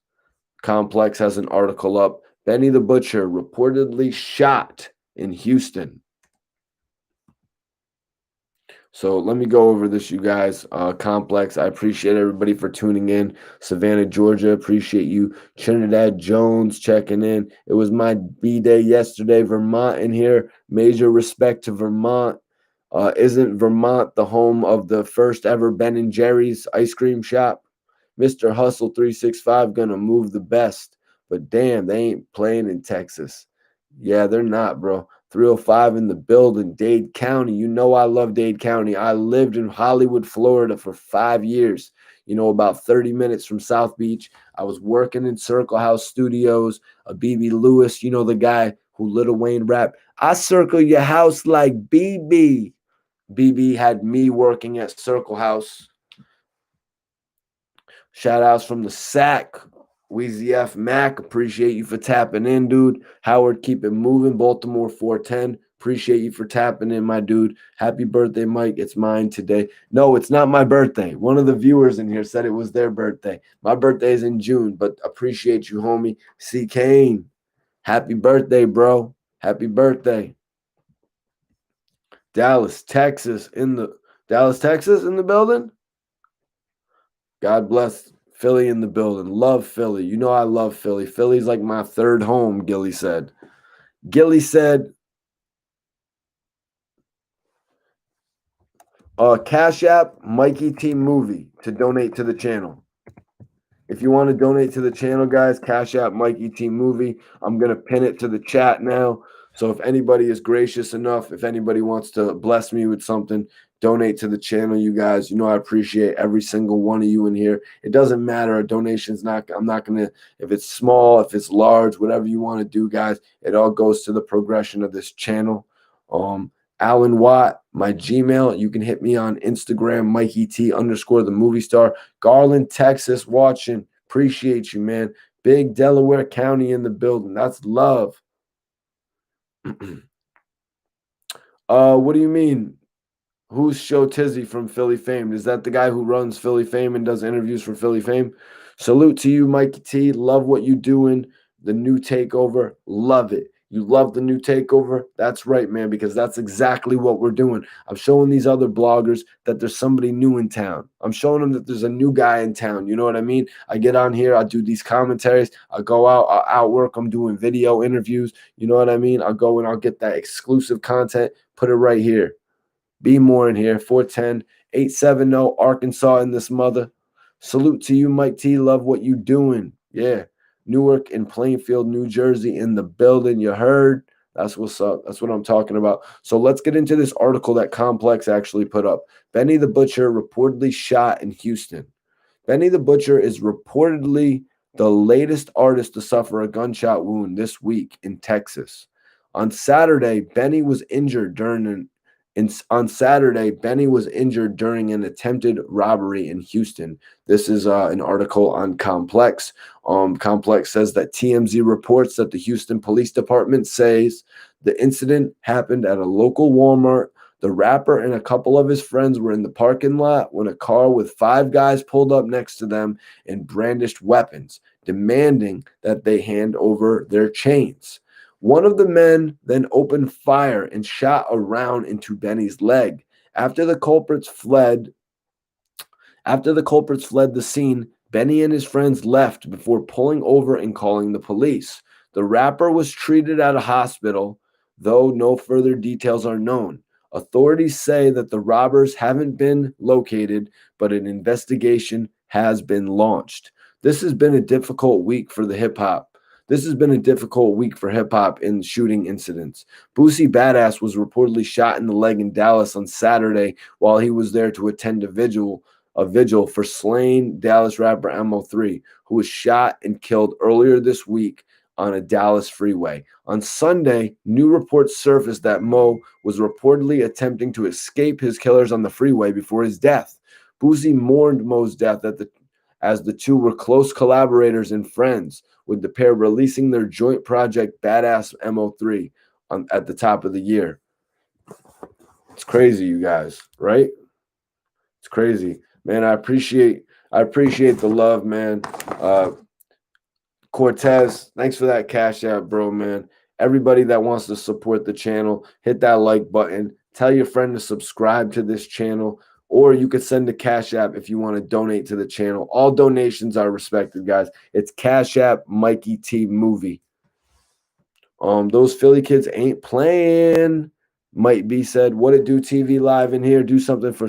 Complex has an article up. Benny the Butcher reportedly shot in Houston. So let me go over this, you guys. Complex, I appreciate everybody for tuning in. Savannah, Georgia, appreciate you. Trinidad Jones checking in. It was my B-Day yesterday. Vermont in here. Major respect to Vermont. Isn't Vermont the home of the first ever Ben & Jerry's ice cream shop? Mr. Hustle 365 gonna move the best. But damn, they ain't playing in Texas. Yeah, they're not, bro. 305 in the building, Dade County. You know I love Dade County. I lived in Hollywood, Florida for 5 years. About 30 minutes from South Beach. I was working in Circle House Studios. BB Lewis, the guy who Lil Wayne rap. I circle your house like BB. BB had me working at Circle House. Shout outs from the sack. Weezy F Mac, appreciate you for tapping in, dude. Howard, keep it moving. Baltimore 410. Appreciate you for tapping in, my dude. Happy birthday, Mike. It's mine today. No, it's not my birthday. One of the viewers in here said it was their birthday. My birthday is in June, but appreciate you, homie. C. Kane. Happy birthday, bro. Happy birthday. Dallas, Texas in the building. God bless Philly in the building. Love Philly. I love Philly. Philly's like my third home, Gilly said. Gilly said, Cash App, Mikey T Movie to donate to the channel. If you want to donate to the channel, guys, Cash App, Mikey T Movie. I'm going to pin it to the chat now. So if anybody is gracious enough, if anybody wants to bless me with something, donate to the channel, you guys. I appreciate every single one of you in here. It doesn't matter. A donation's I'm not going to, if it's small, if it's large, whatever you want to do, guys, it all goes to the progression of this channel. Alan Watt, my Gmail. You can hit me on Instagram, Mikey T _ the movie star. Garland, Texas, watching. Appreciate you, man. Big Delaware County in the building. That's love. What do you mean? Who's Show Tizzy from Philly Fame? Is that the guy who runs Philly Fame and does interviews for Philly Fame? Salute to you, Mikey T. Love what you doing. The new takeover. Love it. You love the new takeover? That's right, man, because that's exactly what we're doing. I'm showing these other bloggers that there's somebody new in town. I'm showing them that there's a new guy in town. You know what I mean? I get on here. I do these commentaries. I go out. I outwork. I'm doing video interviews. You know what I mean? I'll go and I'll get that exclusive content, put it right here. Be more in here. 410-870 Arkansas in this mother. Salute to you, Mike T. Love what you doing. Yeah. Newark and Plainfield, New Jersey in the building. You heard? That's what's up. That's what I'm talking about. So let's get into this article that Complex actually put up. Benny the Butcher reportedly shot in Houston. Benny the Butcher is reportedly the latest artist to suffer a gunshot wound this week in Texas. On Saturday, Benny was injured during an attempted robbery in Houston. This is an article on Complex. Complex says that TMZ reports that the Houston Police Department says the incident happened at a local Walmart. The rapper and a couple of his friends were in the parking lot when a car with 5 guys pulled up next to them and brandished weapons, demanding that they hand over their chains. One of the men then opened fire and shot a round into Benny's leg. After the culprits fled the scene, Benny and his friends left before pulling over and calling the police. The rapper was treated at a hospital, though no further details are known. Authorities say that the robbers haven't been located, but an investigation has been launched. This has been a difficult week for the hip-hop. This has been a difficult week for hip-hop in shooting incidents. Boosie Badazz was reportedly shot in the leg in Dallas on Saturday while he was there to attend a vigil for slain Dallas rapper Mo3, who was shot and killed earlier this week on a Dallas freeway. On Sunday, new reports surfaced that Mo was reportedly attempting to escape his killers on the freeway before his death. Boosie mourned Mo's death as the two were close collaborators and friends, with the pair releasing their joint project Badass Mo3 at the top of the year. It's crazy, you guys, right? It's crazy. Man, I appreciate the love, man. Cortez, thanks for that Cash App, bro, man. Everybody that wants to support the channel, hit that like button. Tell your friend to subscribe to this channel. Or you could send a Cash App if you want to donate to the channel. All donations are respected, guys. It's Cash App Mikey T Movie. Those Philly kids ain't playing. Might be said, what it do TV live in here? Do something for.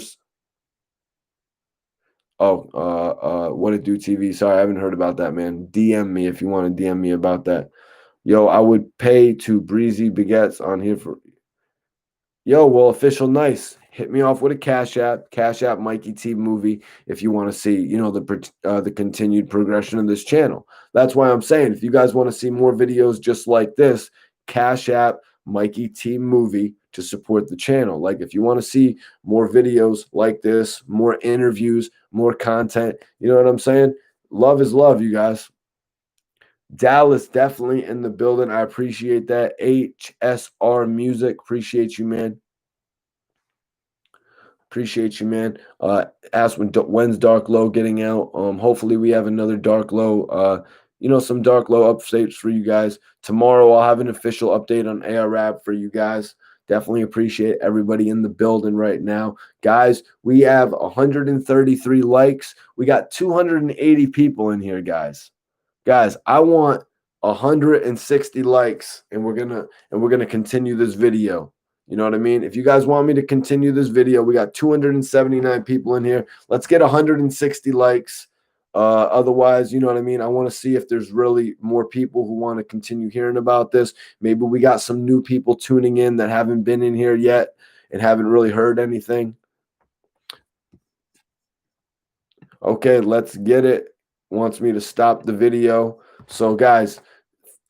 What it do TV? Sorry, I haven't heard about that, man. DM me if you want to DM me about that. Yo, I would pay to Breezy Baguettes on here for. Yo, well, official nice. Hit me off with a Cash App Mikey T movie if you want to see, the continued progression of this channel. That's why I'm saying if you guys want to see more videos just like this, Cash App Mikey T movie to support the channel. Like if you want to see more videos like this, more interviews, more content, you know what I'm saying? Love is love, you guys. Dallas definitely in the building. I appreciate that. HSR Music, appreciate you, man. Appreciate you, man. Ask when's Dark Low getting out. Hopefully we have another Dark Low. Some Dark Low updates for you guys tomorrow. I'll have an official update on ARAB for you guys. Definitely appreciate everybody in the building right now, guys. We have 133 likes. We got 280 people in here, guys. Guys, I want 160 likes, and we're gonna continue this video. You know what I mean? If you guys want me to continue this video, we got 279 people in here. Let's get 160 likes. Otherwise, you know what I mean? I want to see if there's really more people who want to continue hearing about this. Maybe we got some new people tuning in that haven't been in here yet and haven't really heard anything. Okay, let's get it. Wants me to stop the video. So, guys,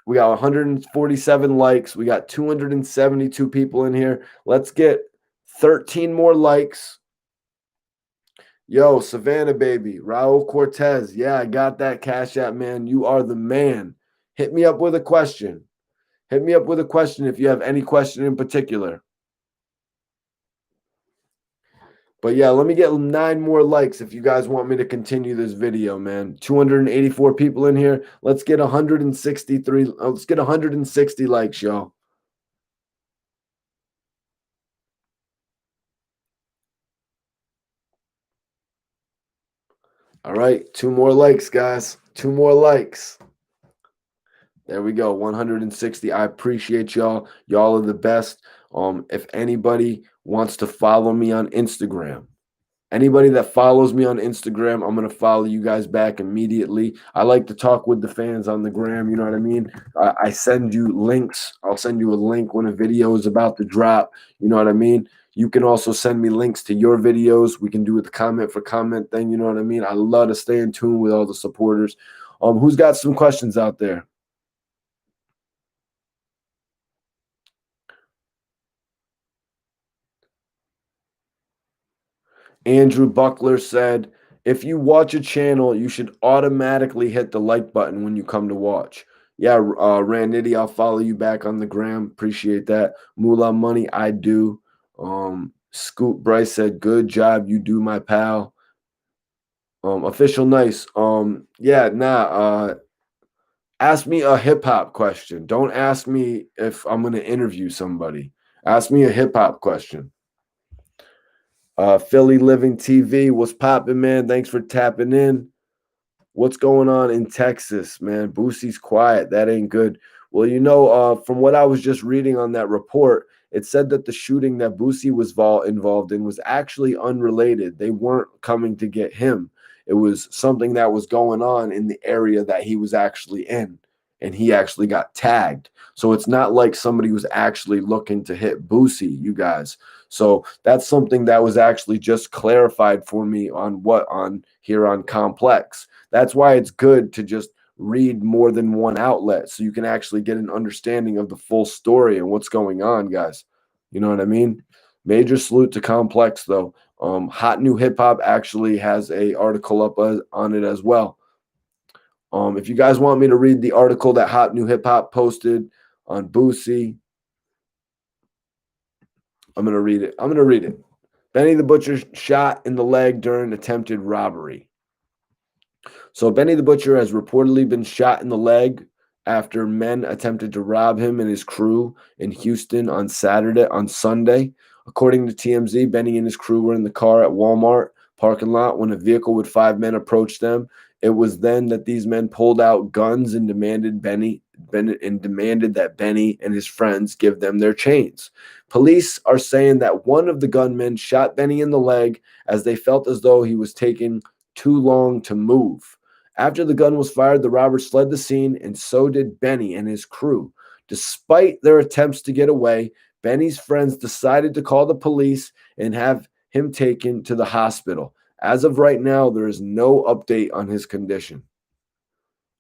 we got 147 likes. We got 272 people in here. Let's get 13 more likes. Yo, Savannah baby, Raul Cortez. Yeah, I got that Cash App, man. You are the man. Hit me up with a question. Hit me up with a question if you have any question in particular. But yeah, let me get 9 more likes if you guys want me to continue this video, man. 284 people in here. Let's get 163. Let's get 160 likes, y'all. All right, 2 more likes, guys. 2 more likes. There we go, 160. I appreciate y'all. Y'all are the best. If anybody wants to follow me on Instagram, anybody that follows me on Instagram, I'm going to follow you guys back immediately. I like to talk with the fans on the gram. You know what I mean? I send you links. I'll send you a link when a video is about to drop. You know what I mean? You can also send me links to your videos. We can do it the comment for comment thing. You know what I mean? I love to stay in tune with all the supporters. Who's got some questions out there? Andrew Buckler said, if you watch a channel, you should automatically hit the like button when you come to watch. Yeah, Randy, I'll follow you back on the gram. Appreciate that. Moolah Money, I do. Scoop Bryce said, good job. You do, my pal. Official nice. Ask me a hip hop question. Don't ask me if I'm going to interview somebody. Ask me a hip hop question. Philly Living TV, what's popping, man? Thanks for tapping in. What's going on in Texas, man? Boosie's quiet. That ain't good. Well, from what I was just reading on that report, it said that the shooting that Boosie was involved in was actually unrelated. They weren't coming to get him. It was something that was going on in the area that he was actually in, and he actually got tagged. So it's not like somebody was actually looking to hit Boosie, you guys. So that's something that was actually just clarified for me on here on Complex. That's why it's good to just read more than one outlet so you can actually get an understanding of the full story and what's going on, guys. You know what I mean? Major salute to Complex, though. Hot New Hip Hop actually has a article up on it as well. If you guys want me to read the article that Hot New Hip Hop posted on Boosie, I'm going to read it. Benny the Butcher shot in the leg during attempted robbery. So Benny the Butcher has reportedly been shot in the leg after men attempted to rob him and his crew in Houston on Sunday. According to TMZ, Benny and his crew were in the car at Walmart parking lot when a vehicle with 5 men approached them. It was then that these men pulled out guns and demanded that Benny and his friends give them their chains. Police are saying that one of the gunmen shot Benny in the leg as they felt as though he was taking too long to move. After the gun was fired, the robbers fled the scene, and so did Benny and his crew. Despite their attempts to get away, Benny's friends decided to call the police and have him taken to the hospital. As of right now, there is no update on his condition.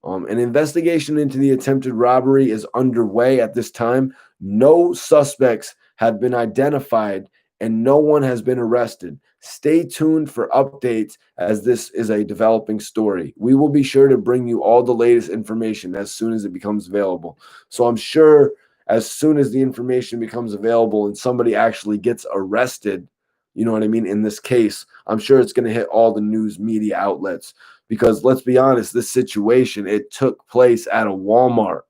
An investigation into the attempted robbery is underway at this time. No suspects have been identified and no one has been arrested. Stay tuned for updates as this is a developing story. We will be sure to bring you all the latest information as soon as it becomes available. So I'm sure as soon as the information becomes available and somebody actually gets arrested, you know what I mean, in this case, I'm sure it's going to hit all the news media outlets. Because let's be honest, this situation, it took place at a Walmart.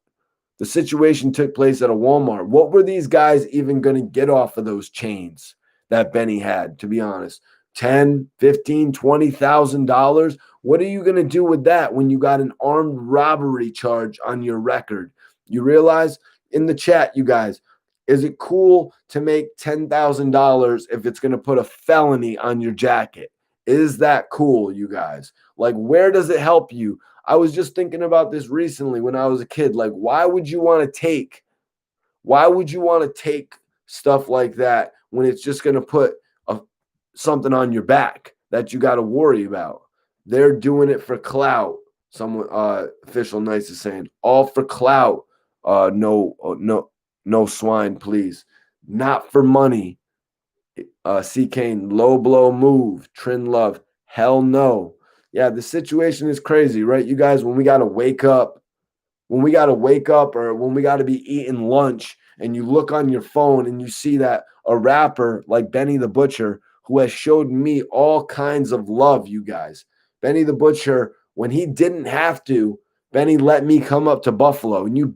The situation took place at a Walmart. What were these guys even going to get off of those chains that Benny had, to be honest? 10, 15, $20,000? What are you going to do with that when you got an armed robbery charge on your record? You realize? In the chat, you guys, is it cool to make $10,000 if it's going to put a felony on your jacket? Is that cool, you guys? Like, where does it help you? I was just thinking about this recently when I was a kid. Like, why would you want to take stuff like that when it's just going to put something on your back that you got to worry about? They're doing it for clout. Someone, official nice is saying, all for clout. No swine, please. Not for money. C. Kane, low blow move. Trin Love, hell no. Yeah, the situation is crazy, right? You guys, when we got to wake up or when we got to be eating lunch and you look on your phone and you see that a rapper like Benny the Butcher, who has showed me all kinds of love, you guys. Benny the Butcher, when he didn't have to, Benny let me come up to Buffalo. And you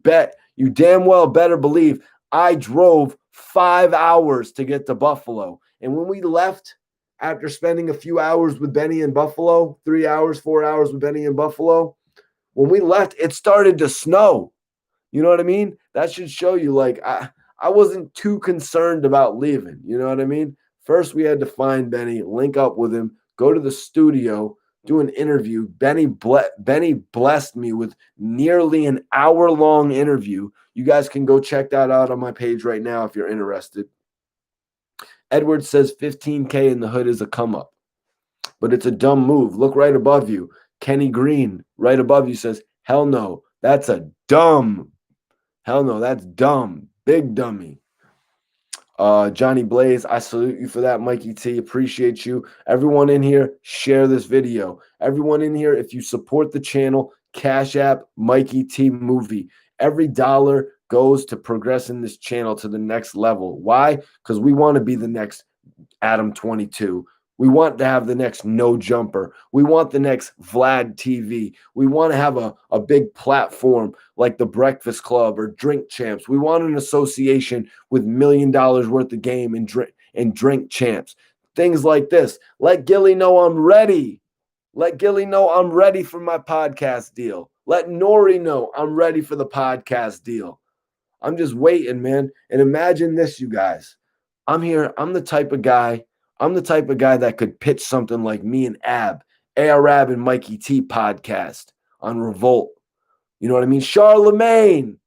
damn well better believe I drove 5 hours to get to Buffalo. And when we left, after spending a few hours with Benny in Buffalo, 3 hours, 4 hours with Benny in Buffalo, when we left, it started to snow. You know what I mean? That should show you, like, I wasn't too concerned about leaving. You know what I mean? First, we had to find Benny, link up with him, go to the studio, do an interview. Benny blessed me with nearly an hour-long interview. You guys can go check that out on my page right now if you're interested. Edward says 15K in the hood is a come up, but it's a dumb move. Look right above you. Kenny Green right above you says, hell no, that's a dumb. Hell no, that's dumb. Big dummy. Johnny Blaze, I salute you for that. Mikey T, appreciate you. Everyone in here, share this video. Everyone in here, if you support the channel, Cash App, Mikey T Movie. Every dollar goes to progressing this channel to the next level. Why? Because we want to be the next Adam 22. We want to have the next No Jumper. We want the next Vlad TV. We want to have a big platform like the Breakfast Club or Drink Champs. We want an association with $1 million worth of game and drink champs. Things like this. Let Gilly know I'm ready. Let Gilly know I'm ready for my podcast deal. Let Nori know I'm ready for the podcast deal. I'm just waiting, man. And imagine this, you guys. I'm here. I'm the type of guy that could pitch something like me and Arab and Mikey T podcast on Revolt. You know what I mean? Charlemagne,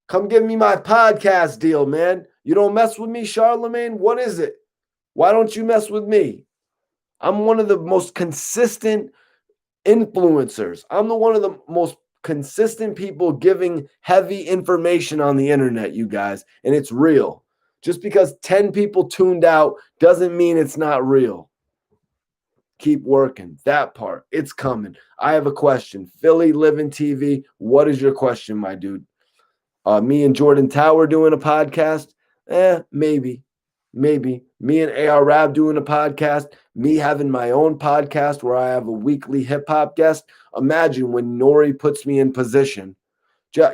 come give me my podcast deal, man. You don't mess with me, Charlemagne? What is it? Why don't you mess with me? I'm one of the most consistent influencers. I'm one of the most consistent people giving heavy information on the internet, you guys, and it's real. Just because 10 people tuned out doesn't mean it's not real. Keep working. That part, it's coming. I have a question. Philly Living TV, what is your question, my dude? Me and Jordan Tower doing a podcast? Maybe. Me and AR Rab doing a podcast. Me having my own podcast where I have a weekly hip-hop guest. Imagine when Nori puts me in position.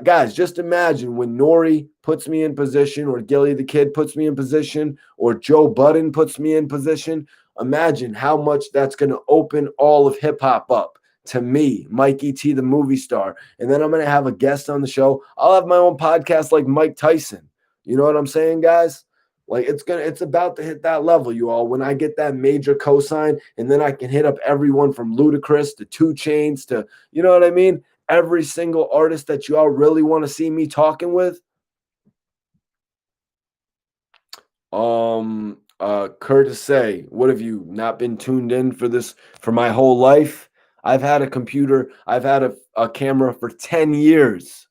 Guys, just imagine when Nori puts me in position, or Gilly the Kid puts me in position, or Joe Budden puts me in position. Imagine how much that's going to open all of hip-hop up to me, Mikey T, the movie star. And then I'm going to have a guest on the show. I'll have my own podcast like Mike Tyson. You know what I'm saying, guys? Like it's about to hit that level, you all. When I get that major cosign, and then I can hit up everyone from Ludacris to 2 Chainz to, you know what I mean? Every single artist that you all really want to see me talking with. Curtis say, what have you not been tuned in for this for my whole life? I've had a computer, I've had a camera for 10 years.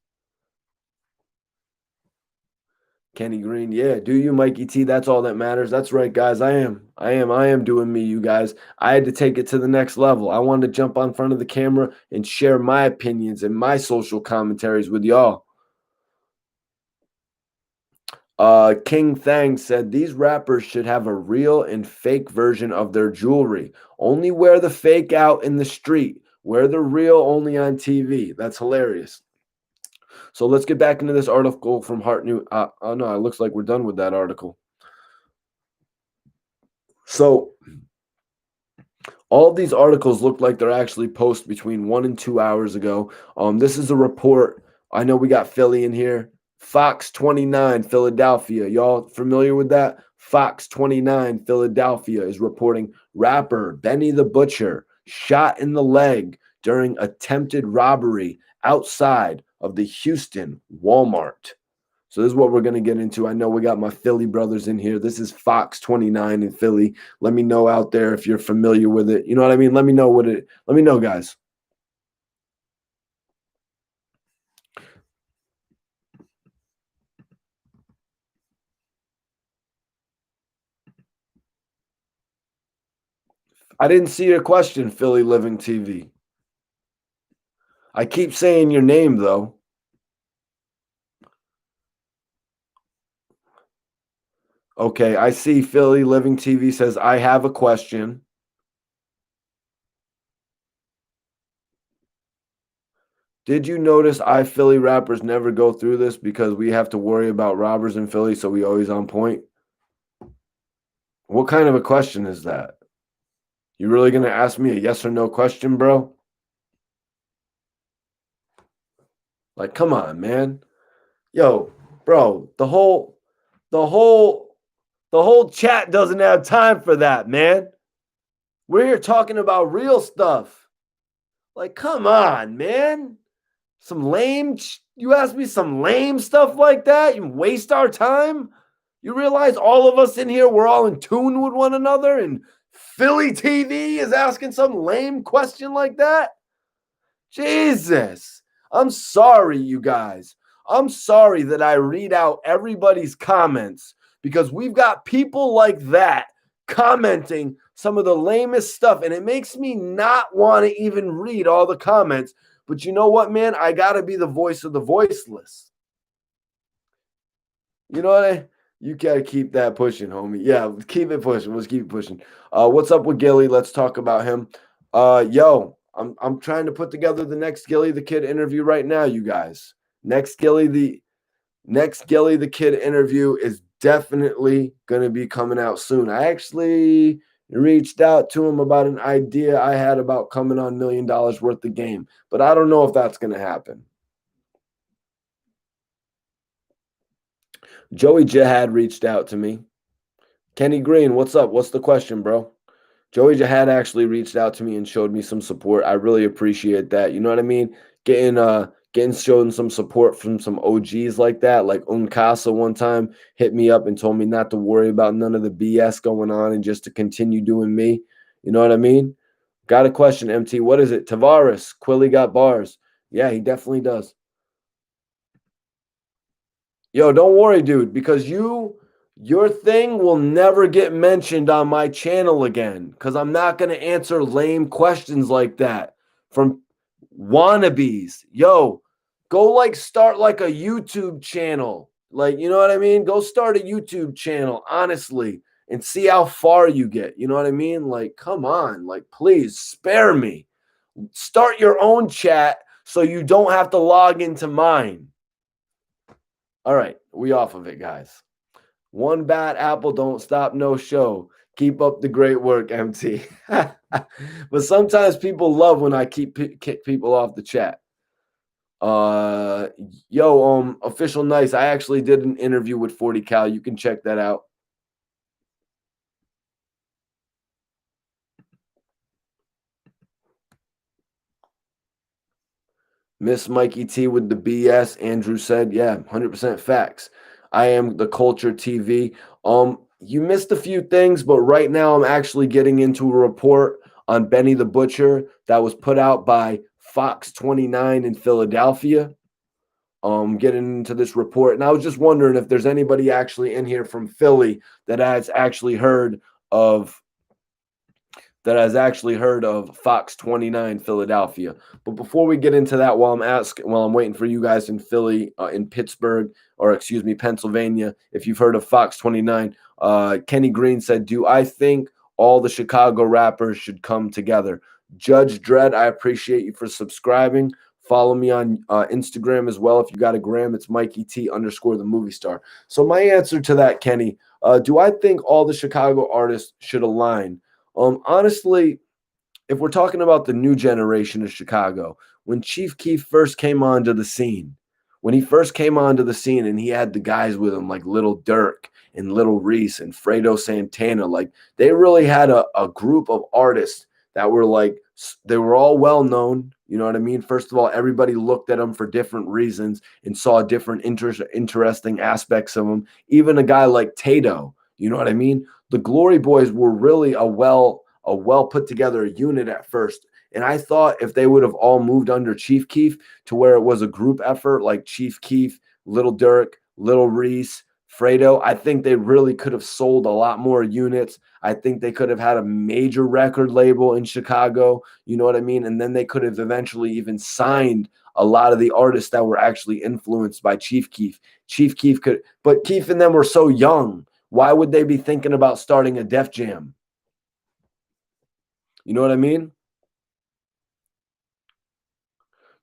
Kenny Green, yeah, do you, Mikey T? That's all that matters. That's right, guys. I am doing me, you guys. I had to take it to the next level. I wanted to jump on front of the camera and share my opinions and my social commentaries with y'all. King Thang said these rappers should have a real and fake version of their jewelry. Only wear the fake out in the street. Wear the real only on TV. That's hilarious. So let's get back into this article from Heart New. Oh no, it looks like we're done with that article. So all these articles look like they're actually posted between 1 and 2 hours ago. This is a report. I know we got Philly in here. Fox 29 Philadelphia. Y'all familiar with that? Fox 29 Philadelphia is reporting rapper Benny the Butcher shot in the leg during attempted robbery outside of the Houston Walmart. So this is what we're going to get into. I know we got my Philly brothers in here. This is Fox 29 in Philly. Let me know out there if you're familiar with it. You know what I mean? Let me know let me know, guys. I didn't see your question, Philly Living TV. I keep saying your name, though. Okay, I see Philly Living TV says, I have a question. Did you notice Philly rappers never go through this because we have to worry about robbers in Philly, so we always on point? What kind of a question is that? You really going to ask me a yes or no question, bro? Like, come on, man. Yo, bro, the whole chat doesn't have time for that, man. We're here talking about real stuff. Like, come on, man. Some lame, you ask me some lame stuff like that? You waste our time? You realize all of us in here, we're all in tune with one another, and Philly TV is asking some lame question like that? Jesus. I'm sorry, you guys. I'm sorry that I read out everybody's comments because we've got people like that commenting some of the lamest stuff, and it makes me not want to even read all the comments. But you know what, man? I got to be the voice of the voiceless. You know what? You got to keep that pushing, homie. Yeah, keep it pushing. Let's keep it pushing. What's up with Gilly? Let's talk about him. Yo, I'm trying to put together the next Gilly the Kid interview right now, you guys. Next Gilly the Kid interview is definitely going to be coming out soon. I actually reached out to him about an idea I had about coming on $1 Million Worth of Game, but I don't know if that's going to happen. Joey Jihad reached out to me. Kenny Green, what's up? What's the question, bro? Joey Jihad actually reached out to me and showed me some support. I really appreciate that. You know what I mean? Getting shown some support from some OGs like that. Like Uncasa one time hit me up and told me not to worry about none of the BS going on and just to continue doing me. You know what I mean? Got a question, MT. What is it? Tavares. Quilly got bars. Yeah, he definitely does. Yo, don't worry, dude, because your thing will never get mentioned on my channel again because I'm not going to answer lame questions like that from wannabes. Yo, go start a YouTube channel. You know what I mean? Go start a YouTube channel, honestly, and see how far you get. You know what I mean? Come on. Please spare me. Start your own chat so you don't have to log into mine. All right, we off of it, guys. One bad apple don't stop no show. Keep up the great work, MT. But sometimes people love when I kick people off the chat. Official nice. I actually did an interview with 40 Cal. You can check that out. Miss Mikey T with the BS. Andrew said, yeah, 100% facts. I am the culture TV. You missed a few things, but right now I'm actually getting into a report on Benny the Butcher that was put out by Fox 29 in Philadelphia. Getting into this report, and I was just wondering if there's anybody actually in here from Philly that has actually heard of Fox 29 Philadelphia. But before we get into that, while I'm waiting for you guys in Philly, in Pittsburgh, or excuse me, Pennsylvania, if you've heard of Fox 29, Kenny Green said, "Do I think all the Chicago rappers should come together?" Judge Dredd, I appreciate you for subscribing. Follow me on Instagram as well. If you got a gram, it's Mikey T _ the movie star. So my answer to that, Kenny, do I think all the Chicago artists should align? Honestly, if we're talking about the new generation of Chicago, when Chief Keef first came onto the scene, and he had the guys with him like Little Dirk and Little Reese and Fredo Santana, like they really had a group of artists that were like, they were all well known. You know what I mean? First of all, everybody looked at them for different reasons and saw different interesting aspects of them. Even a guy like Tato, you know what I mean? The Glory Boys were really a well put together unit at first. And I thought if they would have all moved under Chief Keef to where it was a group effort, like Chief Keef, Little Dirk, Little Reese, Fredo, I think they really could have sold a lot more units. I think they could have had a major record label in Chicago, you know what I mean? And then they could have eventually even signed a lot of the artists that were actually influenced by Chief Keef. But Keef and them were so young. Why would they be thinking about starting a Def Jam? You know what I mean?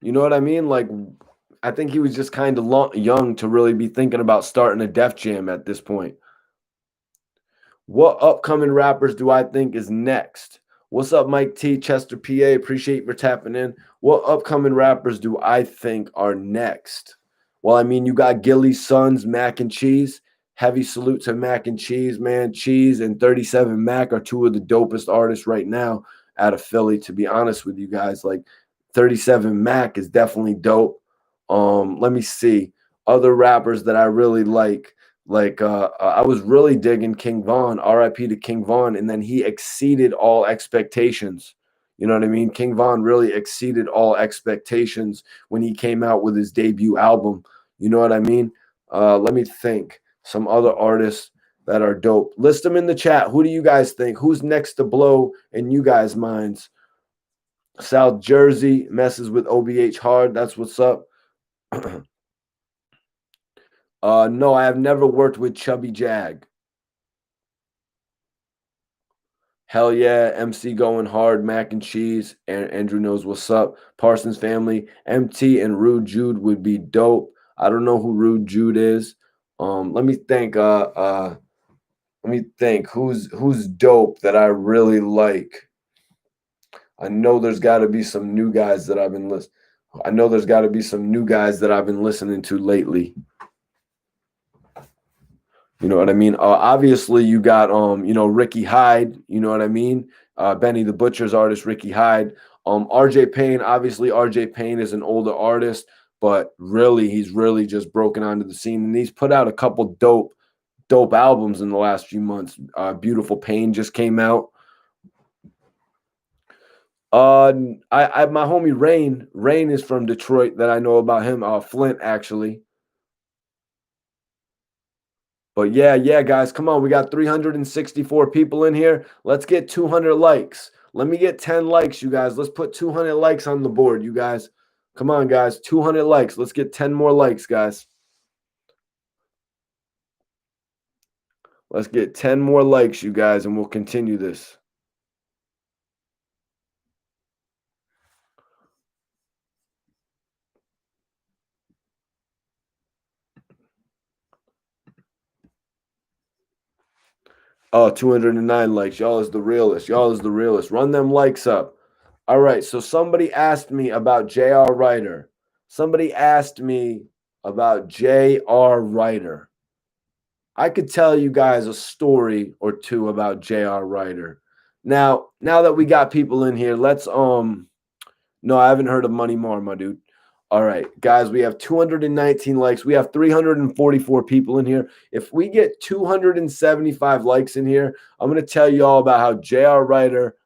You know what I mean? Like, I think he was just kind of young to really be thinking about starting a Def Jam at this point. What upcoming rappers do I think is next? What's up, Mike T, Chester, PA? Appreciate you for tapping in. What upcoming rappers do I think are next? Well, I mean, you got Gilly's Sons, Mac and Cheese. Heavy salute to Mac and Cheese, man. Cheese and 37 Mac are two of the dopest artists right now out of Philly, to be honest with you guys. Like 37 Mac is definitely dope. Let me see. Other rappers that I really like. I was really digging King Von, RIP to King Von, and then he exceeded all expectations. You know what I mean? King Von really exceeded all expectations when he came out with his debut album. You know what I mean? Let me think. Some other artists that are dope. List them in the chat. Who do you guys think? Who's next to blow in you guys' minds? South Jersey messes with OBH hard. That's what's up. No, I have never worked with Chubby Jag. Hell yeah, MC going hard, Mac and Cheese. And Andrew knows what's up. Parsons Family, MT and Rude Jude would be dope. I don't know who Rude Jude is. Let me think. Who's dope that I really like. I know there's got to be some new guys that I've been listening. I know there's got to be some new guys that I've been listening to lately. You know what I mean? Obviously, you got Ricky Hyde. You know what I mean? Benny the Butcher's artist, Ricky Hyde. RJ Payne. Obviously, RJ Payne is an older artist, but really, he's really just broken onto the scene, and he's put out a couple dope albums in the last few months. Beautiful Pain just came out. My homie Rain is from Detroit that I know about him. Flint actually. But yeah, guys, come on. We got 364 people in here. Let's get 200 likes. Let me get 10 likes, you guys. Let's put 200 likes on the board, you guys. Come on, guys. 200 likes. Let's get 10 more likes, guys. Let's get 10 more likes, you guys, and we'll continue this. Oh, 209 likes. Y'all is the realest. Run them likes up. All right. So somebody asked me about J.R. Ryder. I could tell you guys a story or two about J.R. Ryder. Now that we got people in here, let's no, I haven't heard of Money Mar, my dude. All right, guys, we have 219 likes. We have 344 people in here. If we get 275 likes in here, I'm going to tell you all about how J.R. Ryder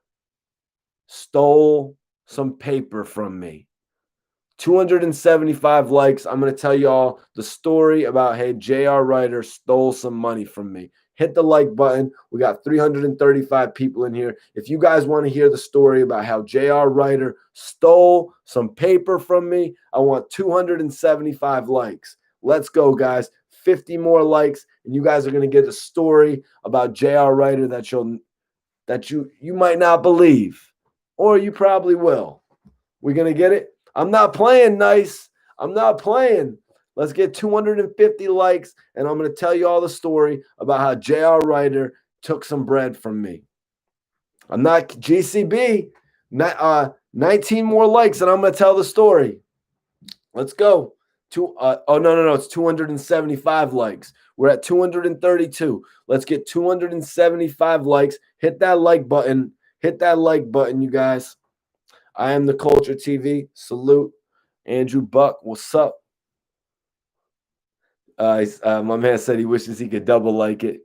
stole some paper from me. 275 likes. I'm going to tell you all the story about, hey, J.R. Ryder stole some money from me. Hit the like button. We got 335 people in here. If you guys want to hear the story about how J.R. Ryder stole some paper from me, I want 275 likes. Let's go, guys. 50 more likes, and you guys are going to get a story about J.R. Ryder that you might not believe, or you probably will. We're going to get it? I'm not playing nice. I'm not playing. Let's get 250 likes, and I'm going to tell you all the story about how J.R. Ryder took some bread from me. I'm not GCB. 19 more likes, and I'm going to tell the story. Let's go. No. It's 275 likes. We're at 232. Let's get 275 likes. Hit that like button. Hit that like button, you guys. I am the Culture TV. Salute. Andrew Buck, what's up? My man said he wishes he could double like it.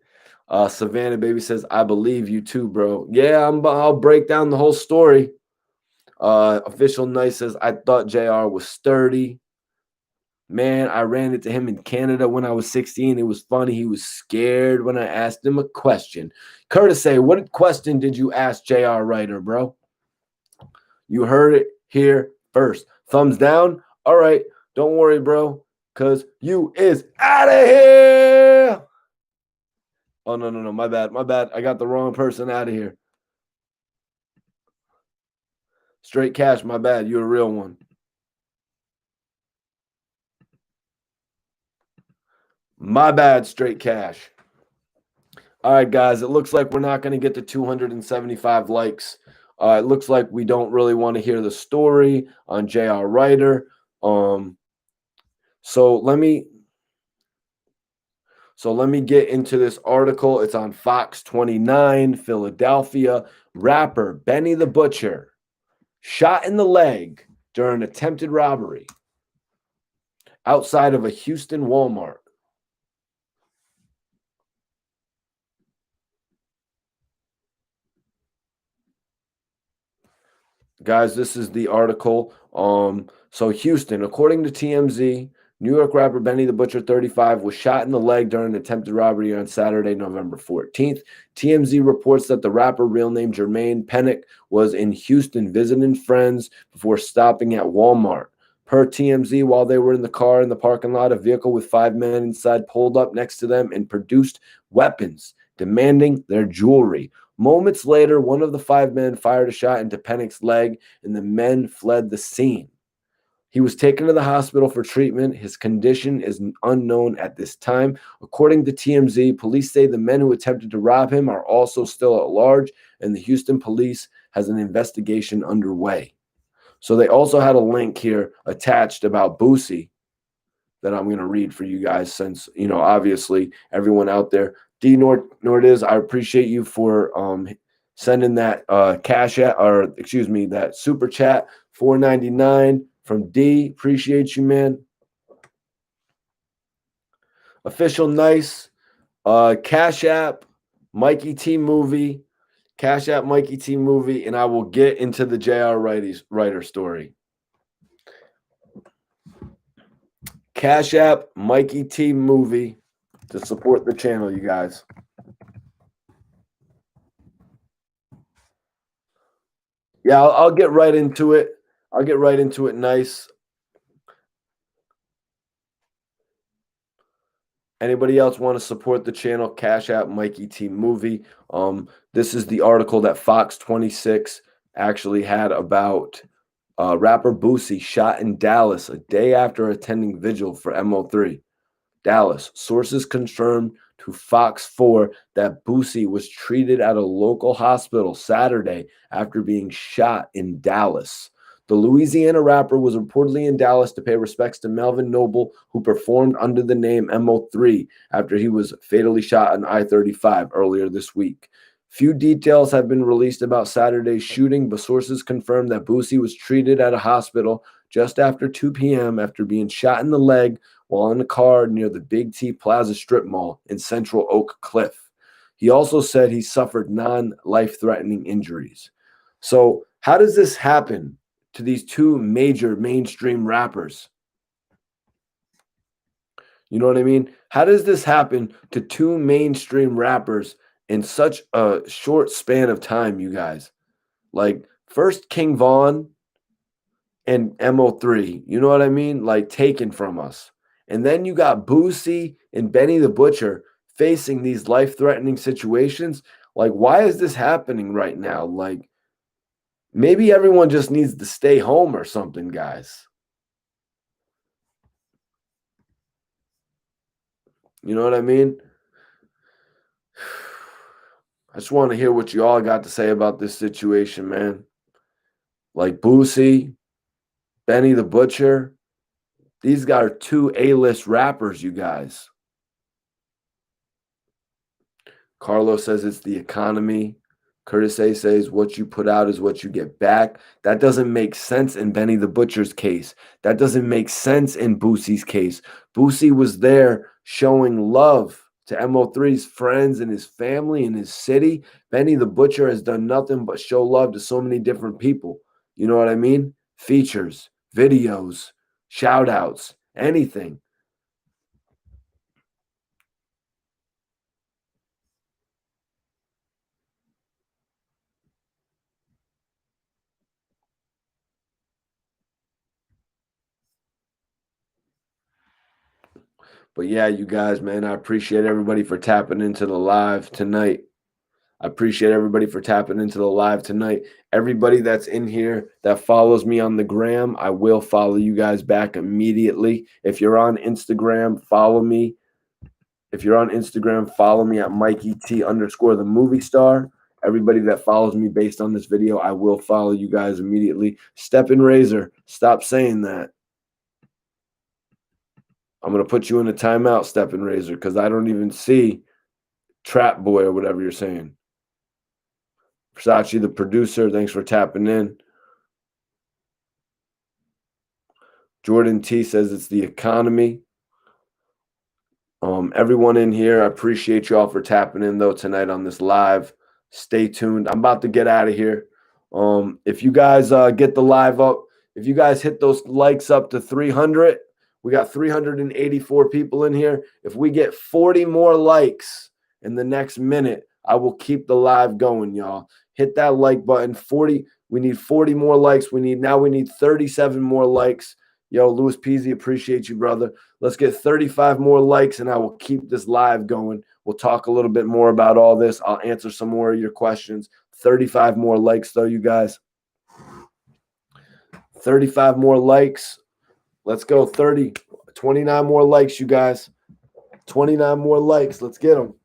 Savannah Baby says, I believe you too, bro. Yeah, I'll break down the whole story. Official Nice says, I thought JR was sturdy. Man, I ran into him in Canada when I was 16. It was funny. He was scared when I asked him a question. Curtis say, what question did you ask JR Ryder, bro? You heard it here first. Thumbs down. All right. Don't worry, bro, because you is out of here. Oh, no. My bad. I got the wrong person out of here. Straight cash. My bad. You're a real one. My bad, straight cash. All right, guys. It looks like we're not going to get to 275 likes. It looks like we don't really want to hear the story on J.R. Ryder. So let me get into this article. It's on Fox 29, Philadelphia. Rapper Benny the Butcher shot in the leg during attempted robbery outside of a Houston Walmart. Guys, this is the article. So Houston, according to TMZ, New York rapper Benny the Butcher, 35, was shot in the leg during an attempted robbery on Saturday, November 14th. TMZ reports that the rapper, real name Jermaine Pennick, was in Houston visiting friends before stopping at Walmart. Per TMZ, while they were in the car in the parking lot, a vehicle with 5 men inside pulled up next to them and produced weapons, demanding their jewelry. Moments later, one of the 5 men fired a shot into Pennick's leg, and the men fled the scene. He was taken to the hospital for treatment. His condition is unknown at this time. According to TMZ, police say the men who attempted to rob him are also still at large, and the Houston police has an investigation underway. So they also had a link here attached about Boosie that I'm going to read for you guys since, obviously everyone out there. D Nordiz, I appreciate you for sending that that super chat, $4.99 from D. Appreciate you, man. Official Nice, Cash App, Mikey T Movie, Cash App Mikey T Movie, and I will get into the J.R. Ryder story. Cash App Mikey T Movie to support the channel, you guys. Yeah, I'll get right into it. I'll get right into it nice. Anybody else want to support the channel? Cash App Mikey T Movie. This is the article that Fox 26 actually had about rapper Boosie shot in Dallas a day after attending vigil for MO3. Dallas. Sources confirmed to Fox 4 that Boosie was treated at a local hospital Saturday after being shot in Dallas. The Louisiana rapper was reportedly in Dallas to pay respects to Melvin Noble, who performed under the name MO3 after he was fatally shot on I-35 earlier this week. Few details have been released about Saturday's shooting, but sources confirmed that Boosie was treated at a hospital just after 2 p.m. after being shot in the leg while in a car near the Big T Plaza Strip Mall in Central Oak Cliff. He also said he suffered non-life-threatening injuries. So how does this happen to these two major mainstream rappers? You know what I mean? How does this happen to two mainstream rappers in such a short span of time, you guys? Like, first King Von and MO3, you know what I mean? Like, taken from us. And then you got Boosie and Benny the Butcher facing these life-threatening situations. Like, why is this happening right now? Like, maybe everyone just needs to stay home or something, guys. You know what I mean? I just want to hear what you all got to say about this situation, man. Like Boosie, Benny the Butcher, these guys are two A-list rappers, you guys. Carlos says it's the economy. Curtis A says what you put out is what you get back. That doesn't make sense in Benny the Butcher's case. That doesn't make sense in Boosie's case. Boosie was there showing love to MO3's friends and his family and his city. Benny the Butcher has done nothing but show love to so many different people. You know what I mean? Features, videos, shout outs, anything. But yeah, you guys, man, I appreciate everybody for tapping into the live tonight. I appreciate everybody for tapping into the live tonight. Everybody that's in here that follows me on the gram, I will follow you guys back immediately. If you're on Instagram, follow me. If you're on Instagram, follow me at MikeyT_the movie star. Everybody that follows me based on this video, I will follow you guys immediately. Step and Razor, stop saying that. I'm going to put you in a timeout, Step and Razor, because I don't even see Trap Boy or whatever you're saying. Versace, the producer, thanks for tapping in. Jordan T says it's the economy. Everyone in here, I appreciate you all for tapping in, though, tonight on this live. Stay tuned. I'm about to get out of here. If you guys get the live up, if you guys hit those likes up to 300, we got 384 people in here. If we get 40 more likes in the next minute, I will keep the live going, y'all. Hit that like button. 40. We need 40 more likes. We need 37 more likes. Yo, Louis Peasy, appreciate you, brother. Let's get 35 more likes, and I will keep this live going. We'll talk a little bit more about all this. I'll answer some more of your questions. 35 more likes, though, you guys. 35 more likes. Let's go. 29 more likes, you guys. 29 more likes. Let's get them.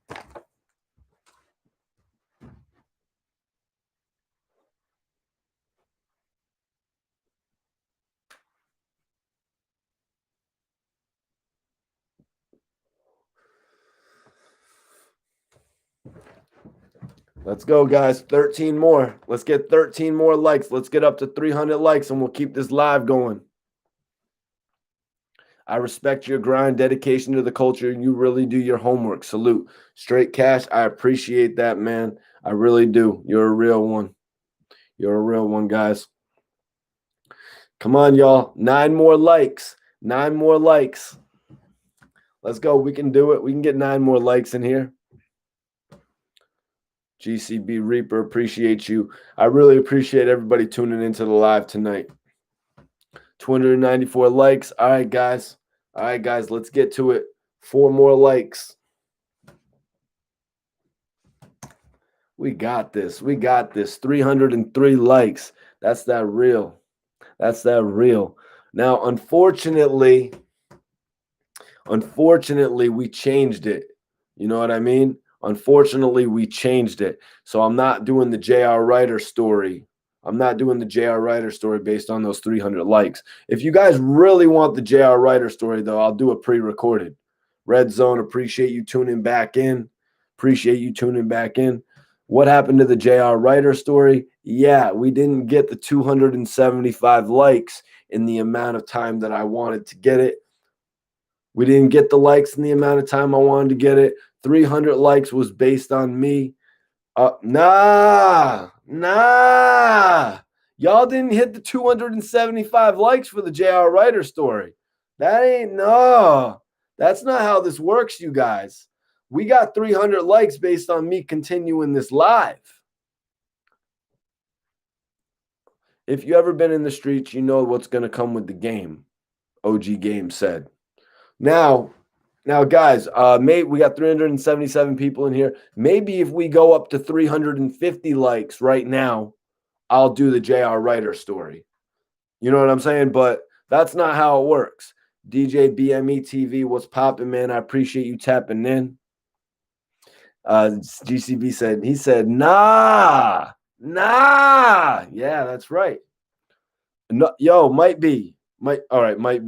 Let's go, guys. 13 more. Let's get 13 more likes. Let's get up to 300 likes, and we'll keep this live going. I respect your grind, dedication to the culture. You really do your homework. Salute. Straight Cash, I appreciate that, man. I really do. You're a real one. You're a real one, guys. Come on, y'all. 9 more likes. 9 more likes. Let's go. We can do it. We can get 9 more likes in here. GCB Reaper, appreciate you. I really appreciate everybody tuning into the live tonight. 294 likes. All right, guys. All right, guys, let's get to it. 4 more likes. We got this. We got this. 303 likes. That's that real. That's that real. Now, unfortunately, we changed it. You know what I mean? Unfortunately, we changed it. So I'm not doing the J.R. Ryder story. I'm not doing the J.R. Ryder story based on those 300 likes. If you guys really want the J.R. Ryder story, though, I'll do a pre-recorded. Red Zone, appreciate you tuning back in. Appreciate you tuning back in. What happened to the J.R. Ryder story? Yeah, we didn't get the 275 likes in the amount of time that I wanted to get it. We didn't get the likes in the amount of time I wanted to get it. 300 likes was based on me. Nah. Y'all didn't hit the 275 likes for the J.R. Writer story. That's not how this works, you guys. We got 300 likes based on me continuing this live. If you ever been in the streets, you know what's going to come with the game. OG Game said. Now, guys, we got 377 people in here. Maybe if we go up to 350 likes right now, I'll do the J.R. Writer story. You know what I'm saying? But that's not how it works. DJ BME TV, what's popping, man? I appreciate you tapping in. GCB said, nah. Yeah, that's right. No, yo, might be. Might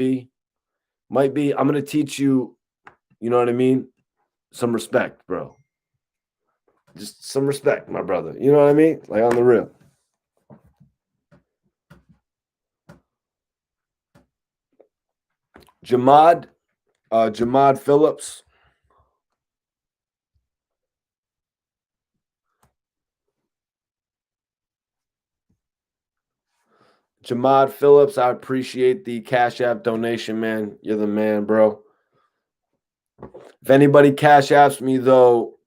be. I'm going to teach you, you know what I mean? Some respect, bro. Just some respect, my brother. You know what I mean? Like on the real. Jamad Phillips. Jamad Phillips, I appreciate the Cash App donation, man. You're the man, bro. If anybody Cash Apps me, though,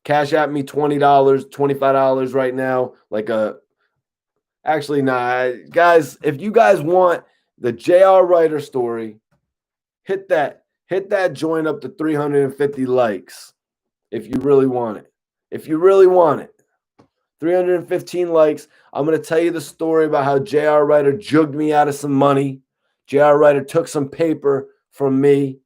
Cash App me $20, $25 right now. Actually, nah. Guys, if you guys want the J.R. Writer story, hit that join up to 350 likes if you really want it. 315 likes. I'm going to tell you the story about how J.R. Writer jugged me out of some money. J.R. Writer took some paper from me.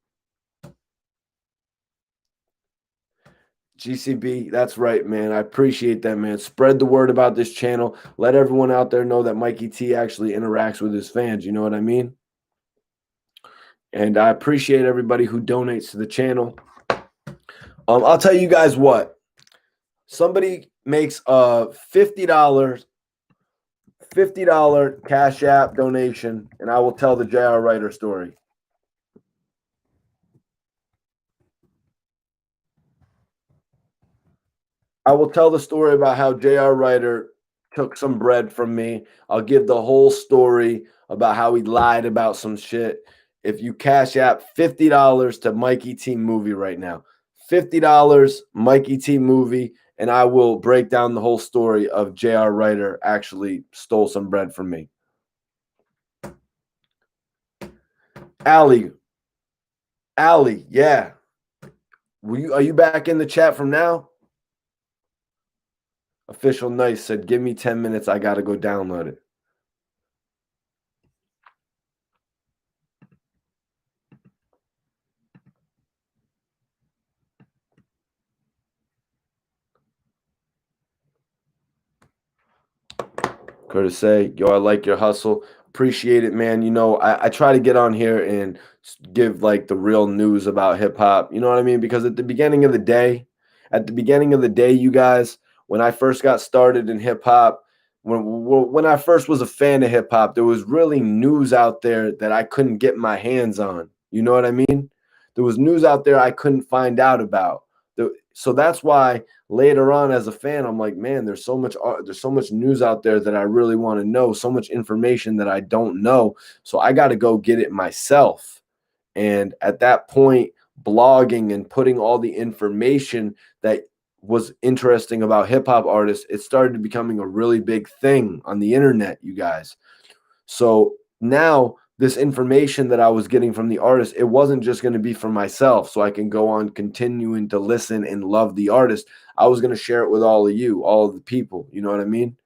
GCB, that's right, man. I appreciate that, man. Spread the word about this channel. Let everyone out there know that Mikey T actually interacts with his fans. You know what I mean? And I appreciate everybody who donates to the channel. I'll tell you guys what. Somebody makes a $50 Cash App donation, and I will tell the J.R. Writer story. I will tell the story about how J.R. Writer took some bread from me. I'll give the whole story about how he lied about some shit. If you Cash App $50 to Mikey T Movie right now, $50 Mikey T Movie, and I will break down the whole story of J.R. Writer actually stole some bread from me. Allie, yeah. Are you back in the chat from now? Official Nice said, give me 10 minutes. I got to go download it. Curtis say, yo, I like your hustle. Appreciate it, man. You know, I try to get on here and give like the real news about hip hop. You know what I mean? Because at the beginning of the day, you guys, when I first got started in hip hop, when I first was a fan of hip hop, there was really news out there that I couldn't get my hands on. You know what I mean? There was news out there I couldn't find out about. So that's why later on as a fan, I'm like, man, there's so much news out there that I really want to know, so much information that I don't know. So I got to go get it myself. And at that point, blogging and putting all the information that was interesting about hip hop artists, it started becoming a really big thing on the internet, you guys. So now this information that I was getting from the artist, it wasn't just going to be for myself so I can go on continuing to listen and love the artist. I was going to share it with all of you, all of the people. You know what I mean?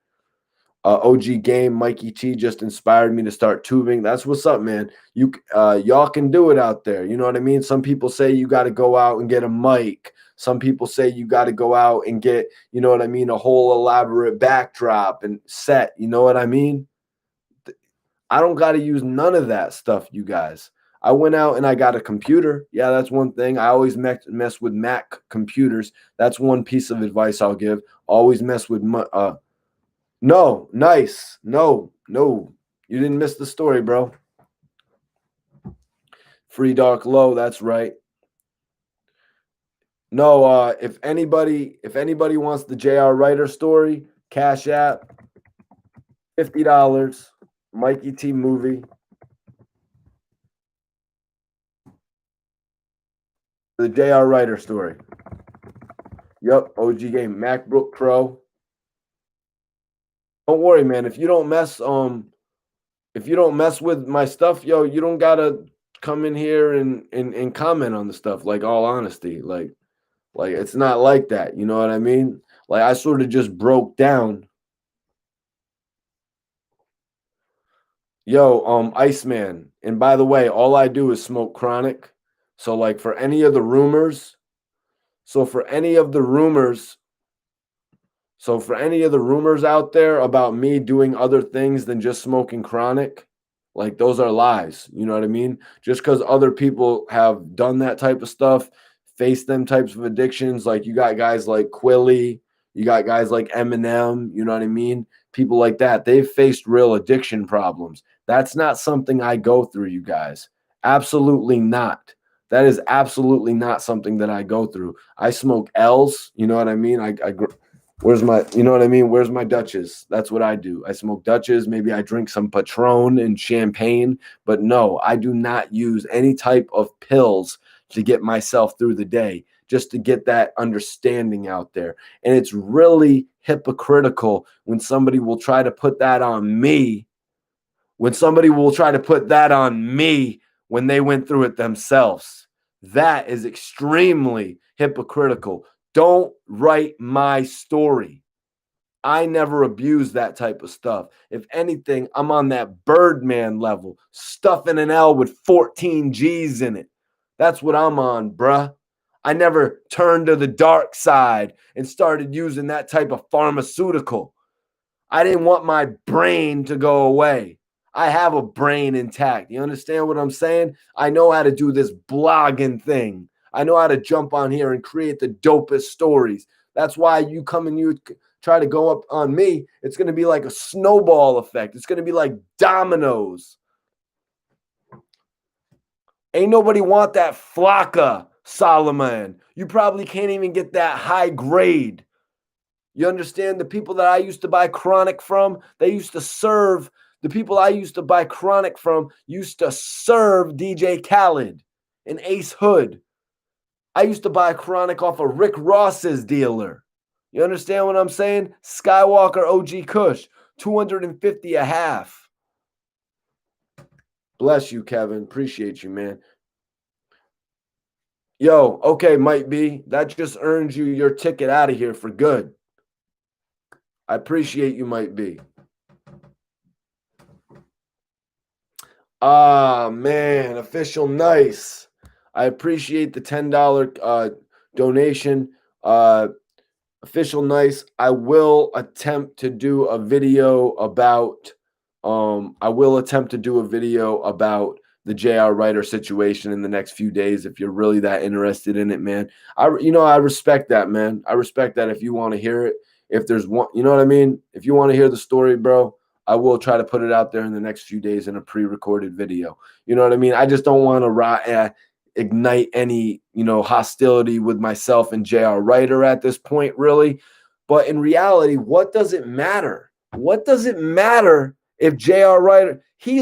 OG Game, Mikey T just inspired me to start tubing. That's what's up, man. Y'all can do it out there. You know what I mean? Some people say you got to go out and get a mic. Some people say you got to go out and get, you know what I mean, a whole elaborate backdrop and set. You know what I mean? I don't got to use none of that stuff, you guys. I went out and I got a computer. Yeah, that's one thing. I always mess with Mac computers. That's one piece of advice I'll give. Always mess with no, nice. No. You didn't miss the story, bro. Free Dark Low, that's right. No, if anybody wants the JR Writer story, Cash App, $50, Mikey T movie. The JR Writer story. Yep, OG game. MacBook Pro. Don't worry, man. If you don't mess with my stuff, yo, you don't gotta come in here and comment on the stuff. Like, all honesty, like it's not like that. You know what I mean? Like, I sort of just broke down. Yo, Iceman. And by the way, all I do is smoke chronic. So like for any of the rumors, for any of the rumors out there about me doing other things than just smoking chronic, like, those are lies. You know what I mean? Just because other people have done that type of stuff, faced them types of addictions, like you got guys like Quilly, you got guys like Eminem, you know what I mean? People like that, they've faced real addiction problems. That's not something I go through, you guys. Absolutely not. That is absolutely not something that I go through. I smoke L's, you know what I mean? Where's my, you know what I mean? Where's my Dutches? That's what I do. I smoke Dutches. Maybe I drink some Patron and champagne, but no, I do not use any type of pills to get myself through the day, just to get that understanding out there. And it's really hypocritical when somebody will try to put that on me, when they went through it themselves. That is extremely hypocritical. Don't write my story. I never abuse that type of stuff. If anything, I'm on that Birdman level, stuffing an L with 14 G's in it. That's what I'm on, bruh. I never turned to the dark side and started using that type of pharmaceutical. I didn't want my brain to go away. I have a brain intact. You understand what I'm saying? I know how to do this blogging thing. I know how to jump on here and create the dopest stories. That's why you come and you try to go up on me. It's going to be like a snowball effect. It's going to be like dominoes. Ain't nobody want that Flocka, Solomon. You probably can't even get that high grade. You understand? The people that I used to buy chronic from, they used to serve. The people I used to buy chronic from used to serve DJ Khaled and Ace Hood. I used to buy chronic off of Rick Ross's dealer. You understand what I'm saying? Skywalker OG Kush, 250 a half. Bless you, Kevin. Appreciate you, man. Yo, okay, might be. That just earns you your ticket out of here for good. I appreciate you, might be. Ah, man, official nice. I appreciate the $10 donation. Official nice. I will attempt to do a video about the JR Writer situation in the next few days if you're really that interested in it, man. I respect that, man. I respect that if you want to hear it. If there's one, you know what I mean? If you want to hear the story, bro, I will try to put it out there in the next few days in a pre-recorded video. You know what I mean? I just don't want to ignite any, hostility with myself and JR Writer at this point, really. But in reality, what does it matter? What does it matter if JR Writer, he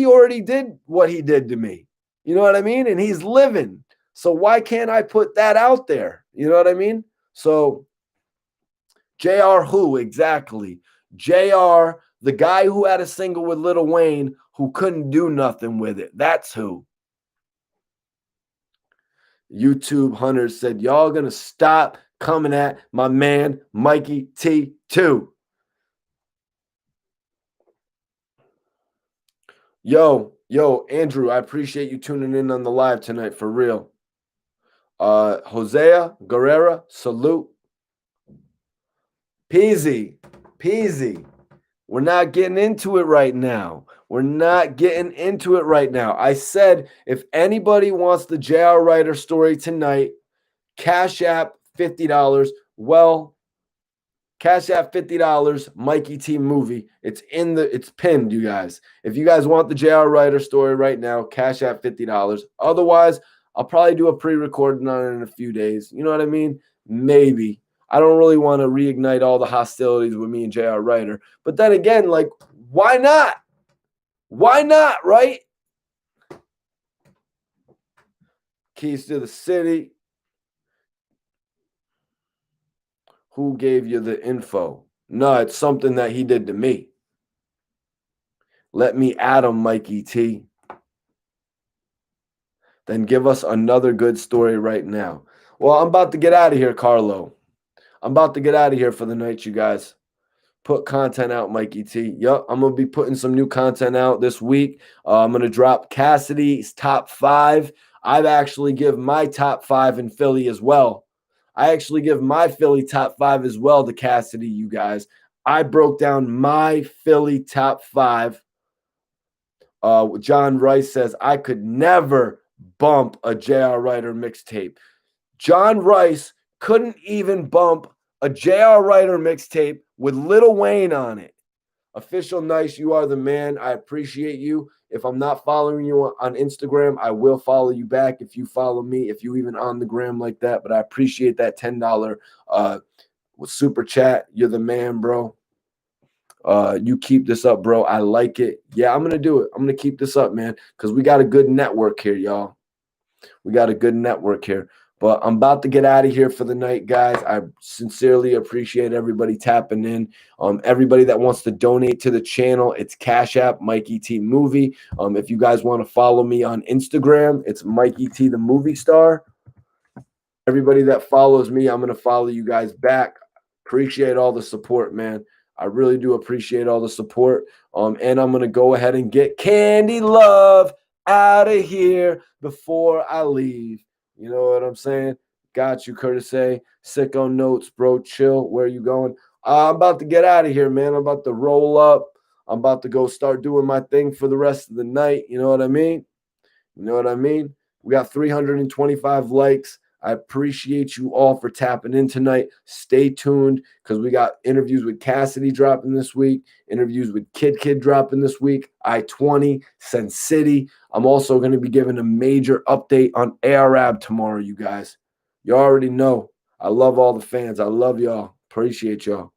already did what he did to me. You know what I mean? And he's living. So why can't I put that out there? You know what I mean? So JR who exactly? JR, the guy who had a single with Lil Wayne who couldn't do nothing with it. That's who. YouTube Hunter said, y'all gonna stop coming at my man Mikey T2. Yo, Andrew, I appreciate you tuning in on the live tonight, for real. Hosea Guerrera, salute. Peasy. We're not getting into it right now. I said, if anybody wants the JR Writer story tonight, Cash App $50. Well, Cash App $50, Mikey T movie. It's pinned, you guys. If you guys want the JR Writer story right now, Cash App $50. Otherwise, I'll probably do a pre-recording on it in a few days. You know what I mean? Maybe. I don't really want to reignite all the hostilities with me and JR Writer. But then again, like, why not? Why not, right? Keys to the city. Who gave you the info? No, it's something that he did to me. Let me add him, Mikey T. Then give us another good story right now. Well, I'm about to get out of here, Carlo. I'm about to get out of here for the night, you guys. Put content out, Mikey T. Yup, I'm going to be putting some new content out this week. I'm going to drop Cassidy's top 5. I've actually give my top 5 in Philly as well. I actually give my Philly top 5 as well to Cassidy, you guys. I broke down my Philly top 5. John Rice says, I could never bump a J.R. Writer mixtape. John Rice couldn't even bump a J.R. Writer mixtape with Lil Wayne on it. Official Nice, you are the man. I appreciate you. If I'm not following you on Instagram, I will follow you back if you follow me, if you even on the gram like that. But I appreciate that $10 super chat. You're the man, bro. You keep this up, bro. I like it. Yeah, I'm going to do it. I'm going to keep this up, man, because we got a good network here, y'all. We got a good network here. But I'm about to get out of here for the night, guys. I sincerely appreciate everybody tapping in. Everybody that wants to donate to the channel, it's Cash App, Mikey T Movie. If you guys want to follow me on Instagram, it's Mikey T the Movie Star. Everybody that follows me, I'm going to follow you guys back. Appreciate all the support, man. I really do appreciate all the support. And I'm going to go ahead and get Candy Love out of here before I leave. You know what I'm saying? Got you, Curtis A. Sicko Notes, bro. Chill. Where are you going? I'm about to get out of here, man. I'm about to roll up. I'm about to go start doing my thing for the rest of the night. You know what I mean? You know what I mean? We got 325 likes. I appreciate you all for tapping in tonight. Stay tuned because we got interviews with Cassidy dropping this week, interviews with Kid dropping this week, I-20, Sen City. I'm also going to be giving a major update on Arab tomorrow, you guys. You already know. I love all the fans. I love y'all. Appreciate y'all.